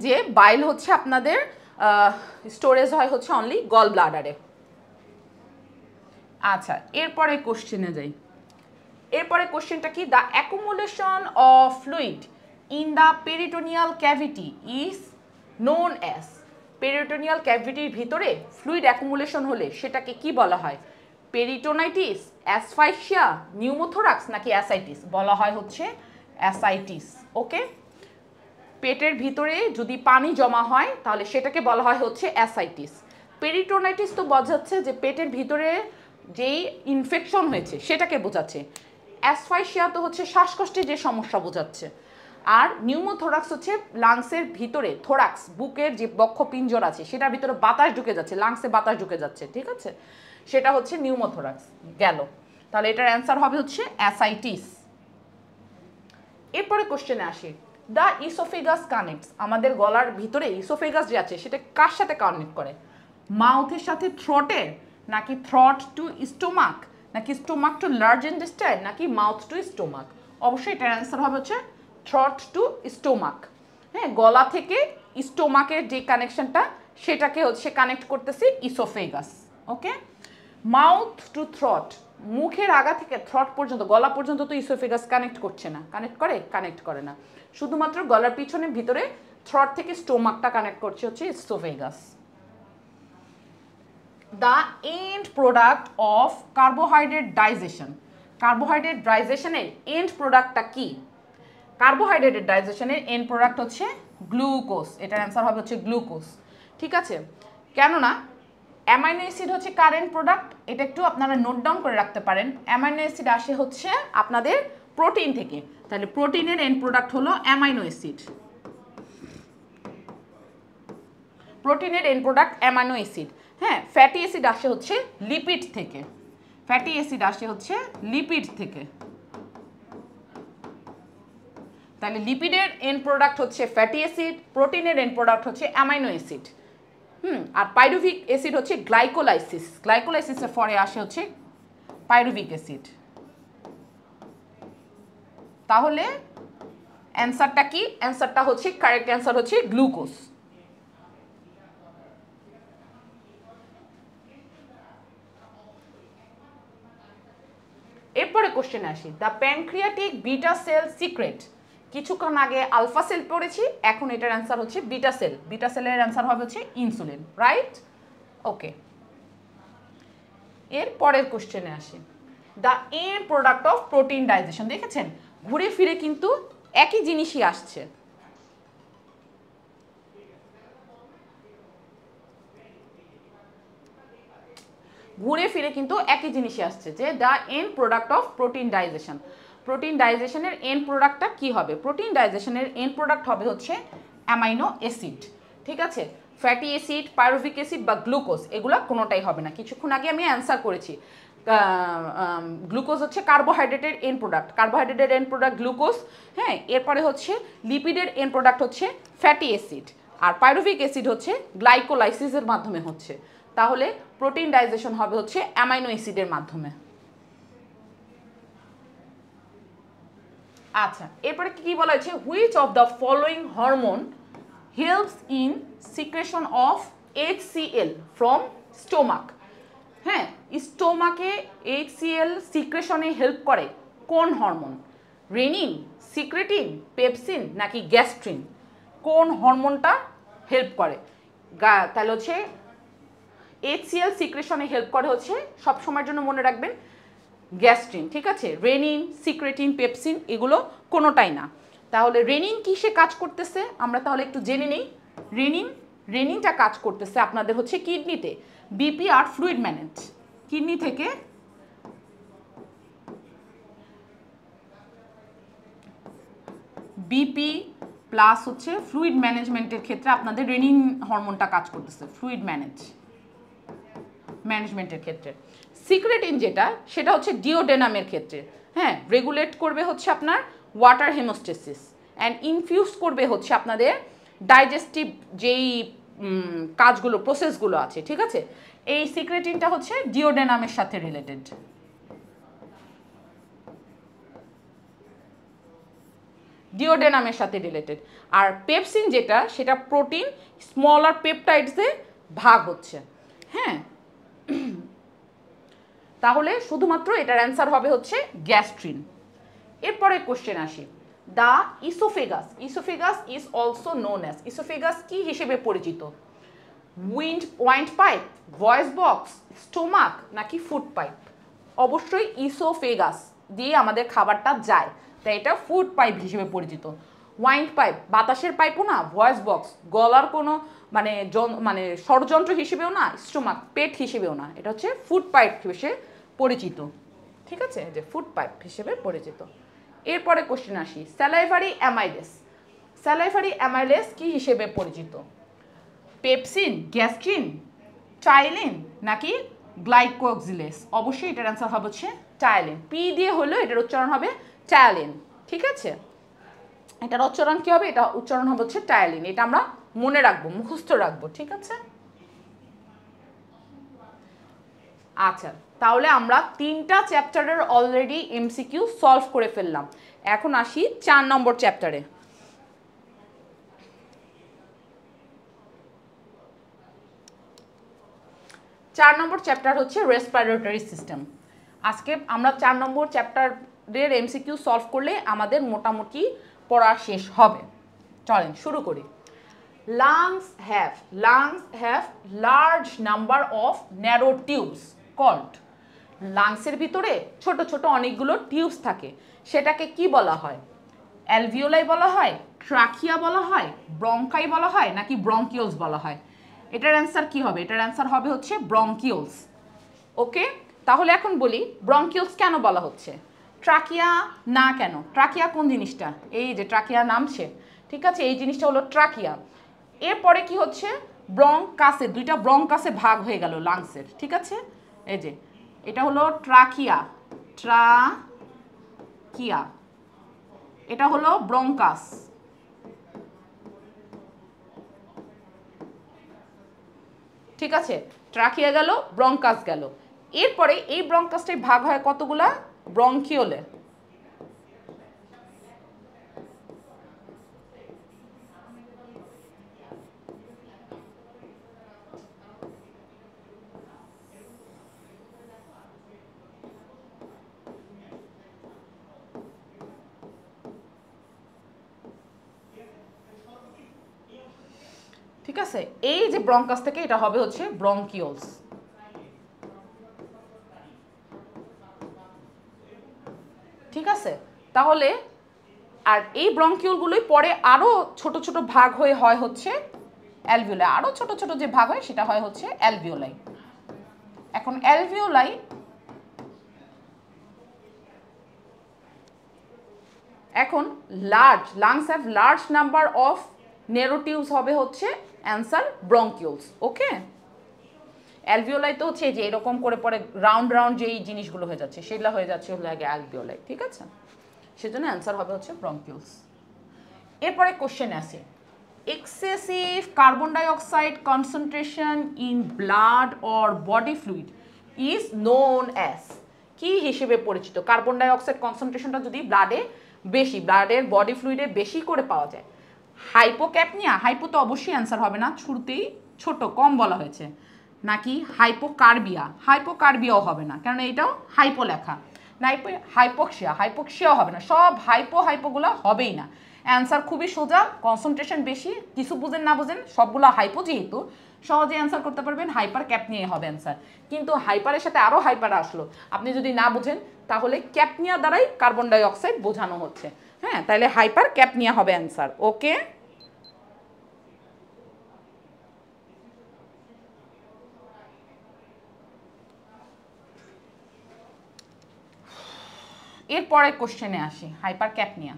যে বাইল হচ্ছে আপনাদের স্টোরেজ হয় হচ্ছে অনলি গল ব্লাডারে। আচ্ছা, এরপরে কোশ্চেনে যাই। এরপরে কোশ্চেনটা কি? The accumulation of fluid in the peritoneal cavity is known as. Peritoneal ক্যাভিটির ভিতরে ফ্লুইড অ্যাকুমুলেশন হলে সেটাকে কি বলা হয়? পেরিটোনাইটিস, অ্যাসফাইসিয়া, নিউমোথোরাক্স, নাকি অ্যাসাইটিস? বলা হয় হচ্ছে অ্যাসাইটিস। ওকে, পেটের ভিতরে যদি পানি জমা হয় তাহলে সেটাকে বলা হয় হচ্ছে অ্যাসাইটিস। পেরিটোনাইটিস তো বোঝাচ্ছে যে পেটের ভিতরে যেই ইনফেকশন হয়েছে সেটাকে বোঝাচ্ছে। অ্যাসফাইসিয়া তো হচ্ছে শ্বাসকষ্টের যে সমস্যা বোঝাচ্ছে। আর নিউমোথোরাক্স হচ্ছে লাংসের ভিতরে, থোরাক্স বুকের যে বক্ষপিঞ্জর আছে সেটার ভিতরে বাতাস ঢুকে যাচ্ছে, লাংসে বাতাস ঢুকে যাচ্ছে, ঠিক আছে, সেটা হচ্ছে নিউমোথোরাক্স গেল। তাহলে এটার অ্যান্সার হবে হচ্ছে অ্যাসাইটিস। এরপরে কোশ্চেনে আসি, দ্য ইসোফেগাস কানেক্টস। আমাদের গলার ভিতরে ইসোফেগাস যে আছে সেটা কার সাথে কানেক্ট করে? মাউথের সাথে থ্রোটের, নাকি থ্রট টু স্টোমাক, নাকি স্টোমাক টু লার্জ ইন্টেস্টাইন, নাকি মাউথ টু স্টোমাক? অবশ্যই এটার অ্যান্সার হবে হচ্ছে থ্রট টু স্টোমাক। হ্যাঁ, গলা থেকে স্টোমাকের যে কানেকশনটা সেটাকে হচ্ছে কানেক্ট করতেছি oesophagus. Okay, mouth to through মুখের আগা থেকে থ্রট পর্যন্ত, গলা পর্যন্ত তো ইসোফেগাস কানেক্ট করছে না, কানেক্ট করে? কানেক্ট করে না। শুধুমাত্র গলার পিছনে ভিতরে থ্রট থেকে স্টোমাকটা কানেক্ট করছে হচ্ছে oesophagus. The end product of carbohydrate digestion. Carbohydrate ডাইজেশনের এন্ড প্রোডাক্টটা কি? কার্বোহাইড্রেটের ডাইজেশনের এন্ড প্রোডাক্ট হচ্ছে গ্লুকোজ। এটার অ্যান্সার হবে হচ্ছে গ্লুকোজ। ঠিক আছে, কেননা অ্যামাইনো অ্যাসিড হচ্ছে কারেন্ট প্রোডাক্ট, এটা একটু আপনারা নোট ডাউন করে রাখতে পারেন। অ্যামাইনো অ্যাসিড আসে হচ্ছে আপনাদের প্রোটিন থেকে, তাহলে প্রোটিনের এন্ড প্রোডাক্ট হলো অ্যামাইনো অ্যাসিড। প্রোটিনের এন্ড প্রোডাক্ট অ্যামাইনো অ্যাসিড। হ্যাঁ, ফ্যাটি অ্যাসিড আসে হচ্ছে লিপিড থেকে, ফ্যাটি অ্যাসিড আসে হচ্ছে লিপিড থেকে। তাহলে লিপিডের এন্ড প্রোডাক্ট হচ্ছে ফ্যাটি অ্যাসিড, প্রোটিনের এন্ড প্রোডাক্ট হচ্ছে অ্যামাইনো অ্যাসিড। আর পাইরুভিক অ্যাসিড হচ্ছে গ্লাইকোলাইসিস, গ্লাইকোলাইসিসের পরে আসে হচ্ছে পাইরুভিক অ্যাসিড। তাহলে অ্যান্সারটা কি? অ্যান্সারটা হচ্ছে, কারেক্ট অ্যান্সার হচ্ছে গ্লুকোজ। এরপরে কোশ্চেন আসি, the pancreatic beta sell secret. কিছুক্ষণ আগে আলফা সেল পড়েছি, এখন এটার অ্যান্সার হচ্ছে বিটা সেল। বিটা সেলের অ্যান্সার হবে হচ্ছে ইনসুলিন, রাইট? ওকে, এর পরের কোশ্চেনে আসি, the end product of protein digestion. দেখেছেন ঘুরে ফিরে কিন্তু একই জিনিসই আসছে। ঘুরে ফিরে কিন্তু একই জিনিসই আসছে, যে the end product of protein digestion. Protein ডাইজেশনের এন্ড প্রোডাক্টটা কি হবে? প্রোটিন ডাইজেশনের এন্ড প্রোডাক্ট হবে হচ্ছে অ্যামাইনো অ্যাসিড। ঠিক আছে, ফ্যাটি অ্যাসিড, পাইরুভিক অ্যাসিড বা গ্লুকোজ এগুলো কোনোটাই হবে না। কিছুক্ষণ আগে আমি অ্যান্সার করেছি, গ্লুকোজ হচ্ছে কার্বোহাইড্রেটের এন্ড প্রোডাক্ট, কার্বোহাইড্রেটের এন্ড প্রোডাক্ট গ্লুকোজ। হ্যাঁ, এরপরে হচ্ছে লিপিডের এন্ড প্রোডাক্ট হচ্ছে ফ্যাটি অ্যাসিড, আর পাইরুভিক অ্যাসিড হচ্ছে গ্লাইকোলাইসিসের মাধ্যমে হচ্ছে। তাহলে প্রোটিন ডাইজেশন হবে হচ্ছে অ্যামাইনো অ্যাসিডের মাধ্যমে। আচ্ছা, এরপরে কি বলা হয়েছে, which of the following hormone helps in secretion of HCl from stomach. হ্যাঁ, স্টোমাকে HCl সিক্রেশনে হেল্প করে কোন হরমোন? রেনিন, সিক্রেটিন, পেপসিন নাকি গ্যাস্ট্রিন? কোন হরমোনটা হেল্প করে? তাহলে হচ্ছে HCl সিক্রেশনে হেল্প করে হচ্ছে, সব সময়ের জন্য মনে রাখবেন, গ্যাস্ট্রিন। ঠিক আছে, রেনিন, সিক্রেটিন, পেপসিন এগুলো কোনোটাই না। তাহলে রেনিন কিসে কাজ করতেছে আমরা তাহলে একটু জেনে নিই। রেনিনটা কাজ করতেছে আপনাদের হচ্ছে কিডনিতে, বিপি আর ফ্লুইড ম্যানেজ। কিডনি থেকে বিপি প্লাস হচ্ছে ফ্লুইড ম্যানেজমেন্টের ক্ষেত্রে আপনাদের রেনিন হরমোনটা কাজ করতেছে, ফ্লুইড ম্যানেজমেন্টের ক্ষেত্রে। সিক্রেটিন যেটা, সেটা হচ্ছে ডিওডেনামের ক্ষেত্রে। হ্যাঁ, রেগুলেট করবে হচ্ছে আপনার ওয়াটার হেমোস্টেসিস অ্যান্ড ইনফিউজ করবে হচ্ছে আপনাদের ডাইজেস্টিভ যেই কাজগুলো, প্রসেসগুলো আছে। ঠিক আছে, এই সিক্রেটিনটা হচ্ছে ডিওডেনামের সাথে রিলেটেড। ডিওডেনামের সাথে রিলেটেড। আর পেপসিন যেটা, সেটা প্রোটিন স্মলার পেপটাইডসে ভাগ হচ্ছে। হ্যাঁ, তাহলে শুধুমাত্র এটার অ্যান্সার হবে হচ্ছে গ্যাস্ট্রিন। এরপরে কোশ্চেন আসি, the oesophagus. Oesophagus is also known as, oesophagus কি হিসেবে পরিচিত? Wind pipe, voice box, stomach নাকি ফুড পাইপ? অবশ্যই ইসোফেগাস দিয়ে আমাদের খাবারটা যায়, তাই এটা ফুড পাইপ হিসেবে পরিচিত। ওয়াইন্ড পাইপ বাতাসের পাইপও না, ভয়েস বক্স গলার কোনো মানে ষড়যন্ত্র হিসেবেও না, স্টোমাক পেট হিসেবেও না, এটা হচ্ছে ফুড পাইপ হিসেবে পরিচিত। ঠিক আছে, যে ফুড পাইপ হিসেবে পরিচিত। এরপরে কোশ্চেন আসি, স্যালাইভারি অ্যামাইলেস। স্যালাইভারি অ্যামাইলেস কি হিসেবে পরিচিত? পেপসিন, গ্যাস্ট্রিন, টাইলিন নাকি গ্লাইকোক্সিলেস? অবশ্যই এটার অ্যান্সার হবে হচ্ছে টাইলিন। পি দিয়ে হলেও এটার উচ্চারণ হবে টাইলিন। ঠিক আছে, এটার উচ্চারণ কি হবে? এটা উচ্চারণ হবে হচ্ছে টাইলিন। এটা আমরা মনে রাখবো, মুখস্থ রাখবো। ঠিক আছে, আচ্ছা, তাহলে আমরা 3টা চ্যাপ্টারের অলরেডি এমসিকিউ সলভ করে ফেললাম। এখন আসি 4 নম্বর চ্যাপ্টারে। 4 নম্বর চ্যাপ্টার হচ্ছে রেসপিরেটরি সিস্টেম। আজকে আমরা 4 নম্বর চ্যাপ্টারের এমসিকিউ সলভ করলে আমাদের মোটামুটি পড়া শেষ হবে। চলেন শুরু করি। Lungs have large number of narrow tubes called, লাংসের ভিতরে ছোট ছোট অনেকগুলো টিউবস থাকে, সেটাকে কি বলা হয়? অ্যালভিওলাই বলা হয়, ট্রাকিয়া বলা হয়, ব্রঙ্কাই বলা হয়, নাকি ব্রঙ্কিওলস বলা হয়? এটার অ্যান্সার কি হবে? এটার অ্যান্সার হবে হচ্ছে ব্রঙ্কিওলস। ওকে, তাহলে এখন বলি ব্রঙ্কিওলস কেন বলা হচ্ছে, ট্রাকিয়া না কেন? ট্রাকিয়া কোন জিনিসটা? এই যে ট্রাকিয়া নামছে, ঠিক আছে, এই জিনিসটা হলো ট্রাকিয়া। এরপরে কি হচ্ছে, ব্রঙ্কাসে, দুইটা ব্রঙ্কাসে ভাগ হয়ে গেল লাংসের, ঠিক আছে, এই যে এটা হলো ট্রাকিয়া, ট্রাকিয়া, এটা হলো ব্রঙ্কাস, ঠিক আছে, ট্রাকিয়া গেল, ব্রঙ্কাস গেল। এরপরে এই ব্রঙ্কাসটাই ভাগ হয় কতগুলা ব্রঙ্কিওলে। ঠিক আছে, এই যে ব্রঙ্কাস থেকে এটা হবে হচ্ছে ব্রঙ্কিওলস। ঠিক আছে, তাহলে আর এই ব্রঙ্কিওলগুলোই পরে আরো ছোট ছোট ভাগ হয়ে হয় হচ্ছে অ্যালভিওলাই, আরো ছোট ছোট যে ভাগ হয় সেটা হয় হচ্ছে অ্যালভিওলাই। এখন অ্যালভিওলাই, এখন lungs have large number of narrow tubes হবে হচ্ছে অ্যান্সার ব্রঙ্কিওলস। ওকে, অ্যালভিওলাই তো হচ্ছে যে এরকম করে পরে রাউন্ড রাউন্ড যেই জিনিসগুলো হয়ে যাচ্ছে সেগুলো হয়ে যাচ্ছে হলো আগে অ্যালভিওলাই, ঠিক আছে, সেজন্য অ্যান্সার হবে হচ্ছে ব্রঙ্কিওলস। এরপরে কোশ্চেন আছে, excessive carbon dioxide concentration in blood or body fluid is known as, কি হিসেবে পরিচিত? কার্বন ডাইঅক্সাইড কনসেন্ট্রেশনটা যদি ব্লাডে বেশি, ব্লাডের বডি ফ্লুইডে বেশি করে পাওয়া যায়, হাইপোক্যাপনিয়া, হাইপো তো অবশ্যই অ্যান্সার হবে না, শুরুতেই ছোট কম বলা হয়েছে, নাকি হাইপোকার্বিয়া, হাইপোকার্বিয়াও হবে না কারণ এটাও হাইপো লেখা, না হাইপোক্সিয়া, হাইপোক্সিয়াও হবে না, সব হাইপোগুলো হবেই না। অ্যান্সার খুবই সোজা, কনসেন্ট্রেশন বেশি, কিছু বুঝেন না বুঝেন সবগুলো হাইপো, যেহেতু সহজে অ্যান্সার করতে পারবেন, হাইপার ক্যাপনিয়া হবে অ্যান্সার। কিন্তু হাইপারের সাথে আরও হাইপার আসলো, আপনি যদি না বুঝেন তাহলে ক্যাপনিয়া দ্বারাই কার্বন ডাই অক্সাইড বোঝানো হচ্ছে, হ্যাঁ, তাহলে হাইপার ক্যাপনিয়া হবে অ্যান্সার। ওকে, এরপরে কোশ্চেনে আসি, হাইপার ক্যাপনিয়া।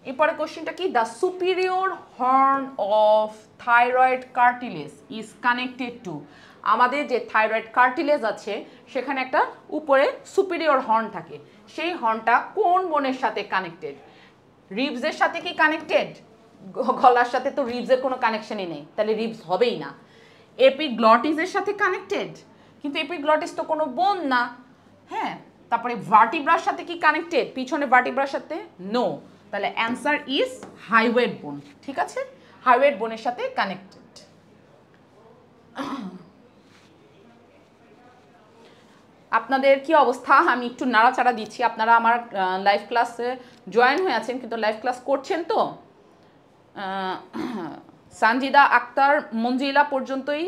এরপরে কোশ্চেনটা কি, the superior horn of thyroid cartilage is connected to, আমাদের যে থাইরয়েড কার্টিলেজ আছে সেখানে একটা উপরে সুপিরিয়র হর্ন থাকে, সেই হর্নটা কোন বোনের সাথে কানেক্টেড? রিবসের সাথে কি কানেক্টেড? গলার সাথে তো রিবসের কোনো কানেকশনই নেই, তাহলে রিবস হবেই না। এপিগ্লটিসের সাথে কানেক্টেড, কিন্তু এপিগ্লটিস তো কোনো বোন না, হ্যাঁ, তারপরে ভার্টিব্রার সাথে কি কানেক্টেড? পিছনে ভার্টিব্রার সাথে নো, তাহলে অ্যান্সার ইজ হাইওয়েড বোন, ঠিক আছে, হাইওয়েড বোনের সাথে কানেক্টেড। আপনাদের কি অবস্থা? আমি একটু নাড়াচাড়া দিচ্ছি, আপনারা আমার লাইভ ক্লাসে জয়েন হয়ে আছেন কিন্তু লাইভ ক্লাস করছেন তো? সানজিদা আক্তার মঞ্জিলা পর্যন্তই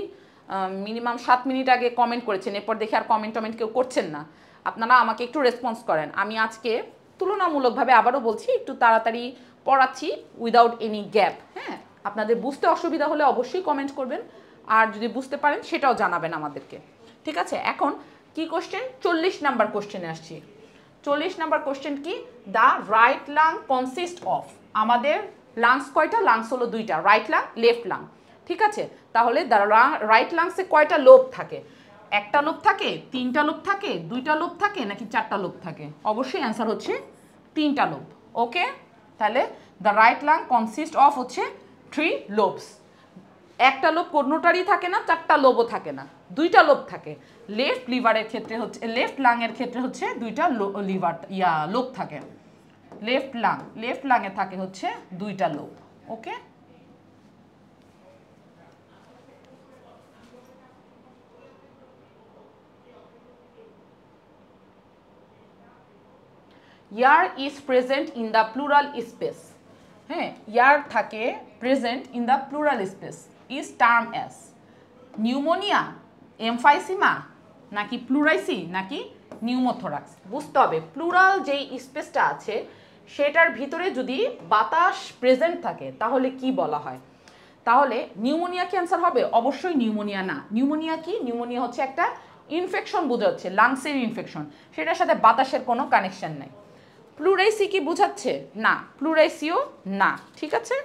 মিনিমাম 7 মিনিট আগে কমেন্ট করেছেন, এরপর দেখে আর কমেন্ট কেউ করছেন না। আপনারা আমাকে একটু রেসপন্স করেন। আমি আজকে তুলনামূলকভাবে আবারও বলছি একটু তাড়াতাড়ি পড়াচ্ছি উইদাউট এনি গ্যাপ, হ্যাঁ, আপনাদের বুঝতে অসুবিধা হলে অবশ্যই কমেন্ট করবেন, আর যদি বুঝতে পারেন সেটাও জানাবেন আমাদেরকে, ঠিক আছে। এখন কি কোশ্চেন, 40 নাম্বার কোশ্চেনে আসছি। 40 নাম্বার কোশ্চেন কি, the right lung consist of, আমাদের লাংস কয়টা? লাংস হলো দুইটা, রাইট লাং, লেফট লাং, ঠিক আছে। তাহলে দ্য রাইট লাংসে কয়টা লোব থাকে? একটা লোব থাকে, তিনটা লোব থাকে, দুইটা লোব থাকে, নাকি চারটা লোব থাকে? অবশ্যই অ্যান্সার হচ্ছে তিনটা লোব। ওকে, তাহলে the right lung consist of হচ্ছে 3 লোবস। একটা লোব কোনোটারই থাকে না, চারটা লোবও থাকে না, দুইটা লোব থাকে। লেফট লিভারের ক্ষেত্রে হচ্ছে, লেফট লাংয়ের ক্ষেত্রে হচ্ছে দুইটা লোব থাকে। লেফট লাংয়ে থাকে হচ্ছে দুইটা lobe. Okay, year is present in the plural space, হ্যাঁ ইয়ার থাকে present in the plural space is term as pneumonia, emphysema, নাকি প্লুরাইসি, নাকি নিউমোথোরাক্স। বুঝতে হবে প্লুরাল যেই স্পেসটা আছে সেটার ভিতরে যদি বাতাস প্রেজেন্ট থাকে তাহলে কি বলা হয়। তাহলে নিউমোনিয়া কি অ্যান্সার হবে? অবশ্যই নিউমোনিয়া না। নিউমোনিয়া কি? নিউমোনিয়া হচ্ছে একটা ইনফেকশন বোঝাচ্ছে, লাংসের ইনফেকশন, সেটার সাথে বাতাসের কোনো কানেকশন নাই। প্লুরাইসি কি বোঝাচ্ছে? না, প্লুরাইসিও না। ঠিক আছে,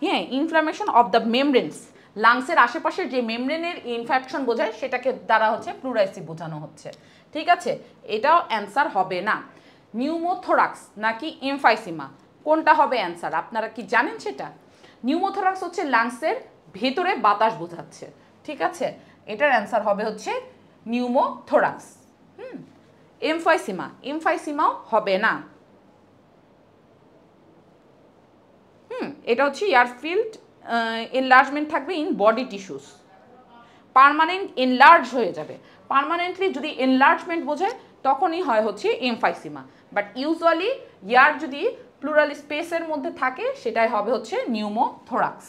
হ্যাঁ ইনফ্লামেশন অফ দ্য মেমব্রেনস, লাংসের আশেপাশের যে মেমব্রেনের ইনফেকশন বোঝায় সেটাকে দ্বারা হচ্ছে প্লুরাইসি বোঝানো হচ্ছে। ঠিক আছে, এটাও অ্যান্সার হবে না। নিউমোথোরাক্স নাকি এমফাইসিমা, কোনটা হবে অ্যান্সার? আপনারা কি জানেন সেটা? নিউমোথোরাক্স হচ্ছে লাংসের ভেতরে বাতাস বোঝাচ্ছে। ঠিক আছে, এটার অ্যান্সার হবে হচ্ছে নিউমোথোরাক্স। এমফাইসিমা, এমফাইসিমাও হবে না। এটা হচ্ছে এয়ারফিল্ড এনলার্জমেন্ট থাকবে in body tissues, permanent enlarge হয়ে যাবে। পার্মানেন্টলি যদি এনলার্জমেন্ট বোঝায় তখনই হয় হচ্ছে এমফাইসিমা, বাট ইউজুয়ালি ইয়ার যদি প্লুরাল স্পেসের মধ্যে থাকে সেটাই হবে হচ্ছে নিউমোথোরাক্স।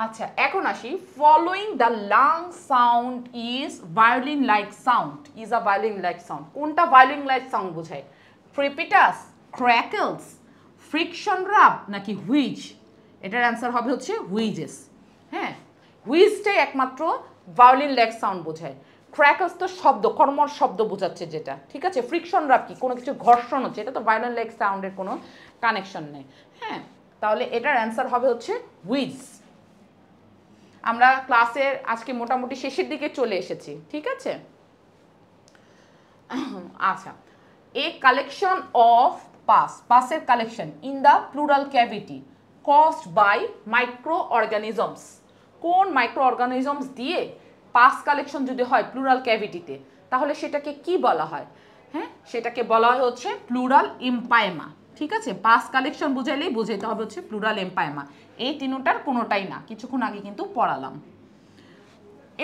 আচ্ছা এখন আসি, following the lung sound is violin like sound, is a violin like sound, কোনটা ভায়োলিন লাইক সাউন্ড বোঝায়? ক্রেপিটাস, ক্র্যাকলস, ফ্রিকশন রাব, নাকি হুইজ? এটার অ্যান্সার হবে হচ্ছে হুইজেস। হ্যাঁ, হুইজটাই একমাত্র ভায়োলিন লাইক সাউন্ড বোঝায়। ক্র্যাকলস তো শব্দ, কর্মর শব্দ বোঝাচ্ছে যেটা। ঠিক আছে, ফ্রিকশন রাব কি? কোনো কিছু ঘর্ষণ হচ্ছে, এটা তো ভায়োলিন লাইক সাউন্ডের কোনো কানেকশন নেই। হ্যাঁ, তাহলে এটার অ্যান্সার হবে হচ্ছে হুইজ। আমরা ক্লাসের আজকে মোটামুটি শেষের দিকে চলে এসেছি। ঠিক আছে, আচ্ছা, এ কালেকশন অফ পাস, পাসের collection in the pleural cavity caused by micro organisms, কোন মাইক্রো অর্গানিজমস দিয়ে পাস কালেকশন যদি হয় প্লুরাল ক্যাভিটিতে তাহলে সেটাকে কি বলা হয়? হ্যাঁ, সেটাকে বলা হয় হচ্ছে প্লুরাল এম্পাইমা। ঠিক আছে, পাস কালেকশন বুঝাইলেই বুঝাইতে হবে হচ্ছে প্লুরাল এম্পাইমা। এই তিনটার কোনোটাই না, কিছুক্ষণ আগে কিন্তু পড়ালাম।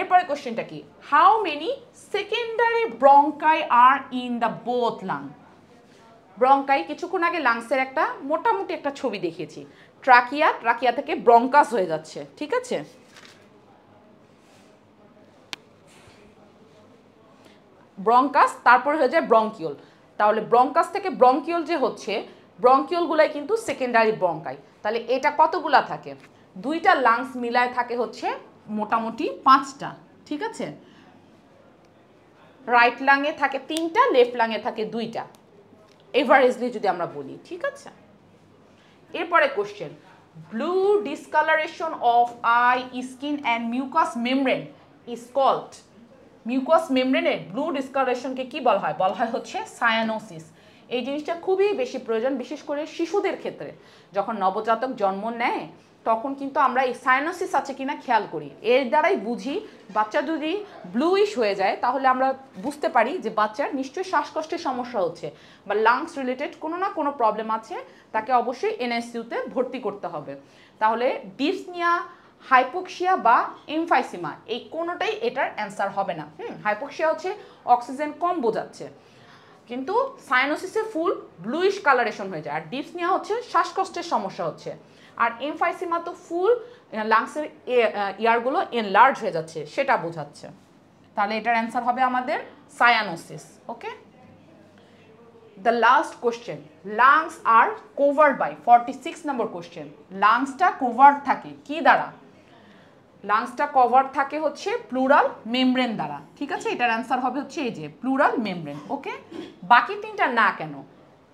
এরপরে কোশ্চেনটা কি, how many secondary bronchi are in the both lung? Bronchi কিছুক্ষণ আগে লাংসের একটা মোটামুটি একটা ছবি দেখিয়েছি, ট্রাকিয়া, ট্রাকিয়া থেকে ব্রঙ্কাস হয়ে যাচ্ছে। ঠিক আছে, ব্রঙ্কাস তারপরে হয়ে যায় ব্রঙ্কিওল। তাহলে ব্রঙ্কাস থেকে ব্রঙ্কিওল যে হচ্ছে, ব্রঙ্কিওলগুলাই কিন্তু সেকেন্ডারি ব্রঙ্কাই। তাহলে এটা কতগুলা থাকে? দুইটা লাংস মিলায় থাকে হচ্ছে মোটামুটি 5টা। ঠিক আছে, রাইট লাংয়ে থাকে 3টা, লেফট লাংয়ে থাকে 2টা, এভারেজলি যদি আমরা বলি। ঠিক আছে, এরপরে question, blue discolouration of eye skin and mucous membrane is called, mucous মেমব্রেনের ব্লু ডিসকালারেশনকে কি বলা হয়? বলা হয় হচ্ছে সায়ানোসিস। এই জিনিসটা খুবই বেশি প্রয়োজন, বিশেষ করে শিশুদের ক্ষেত্রে। যখন নবজাতক জন্ম নেয় তখন কিন্তু আমরা এই সায়ানোসিস আছে কিনা খেয়াল করি, এর দ্বারাই বুঝি। বাচ্চা যদি ব্লুইশ হয়ে যায় তাহলে আমরা বুঝতে পারি যে বাচ্চার নিশ্চয়ই শ্বাসকষ্টের সমস্যা হচ্ছে বা লাংস রিলেটেড কোনো না কোনো প্রবলেম আছে, তাকে অবশ্যই এনআইসিইউতে ভর্তি করতে হবে। তাহলে ডিসনিয়া, হাইপোক্সিয়া বা এমফাইসিমা এই কোনোটাই এটার অ্যান্সার হবে না। হাইপোক্সিয়া হচ্ছে অক্সিজেন কম বোঝাচ্ছে, কিন্তু সায়ানোসিসে ফুল ব্লুইশ কালারেশন হয়ে যায়। আর ডিপসনিয়া হচ্ছে শ্বাসকষ্টের সমস্যা হচ্ছে। আর এমফাইসিমা তো ফুল লাংসের ইয়ারগুলো এনলার্জ হয়ে যাচ্ছে, সেটা বোঝাচ্ছে। তাহলে এটার অ্যান্সার হবে আমাদের cyanosis. Okay, the last question, lungs are covered by, 46 number question, লাংসটা কভার্ড থাকে কি দ্বারা? লাংসটা কভার থাকে হচ্ছে প্লুরাল মেমব্রেন দ্বারা। ঠিক আছে, এটার অ্যান্সার হবে হচ্ছে এই যে প্লুরাল মেমব্রেন। ওকে, বাকি তিনটা না কেন?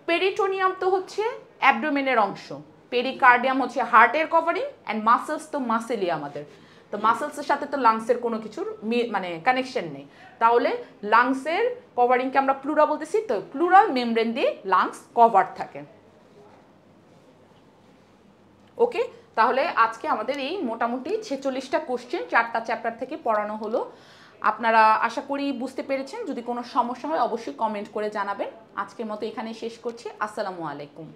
পেরিটোনিয়াম তো হচ্ছে অ্যাবডোমেনের অংশ, পেরিকার্ডিয়াম হচ্ছে হার্টের কভারিং, অ্যান্ড মাসেলস তো মাসেলই আমাদের, তো মাসেলসের সাথে তো লাংসের কোনো কিছুর মানে কানেকশন নেই। তাহলে লাংসের কভারিংকে আমরা প্লুরা বলতেছি, তো প্লুরাল মেমব্রেন দিয়ে লাংস কভার থাকে। ওকে, তাহলে আজকে আমাদের এই মোটামুটি 46টা কোশ্চেন 4টা চ্যাপ্টার থেকে পড়ানো হলো। আপনারা আশা করি বুঝতে পেরেছেন। যদি কোনো সমস্যা হয় অবশ্যই কমেন্ট করে জানাবেন। আজকের মতো এখানে শেষ করছি। আসসালামু আলাইকুম।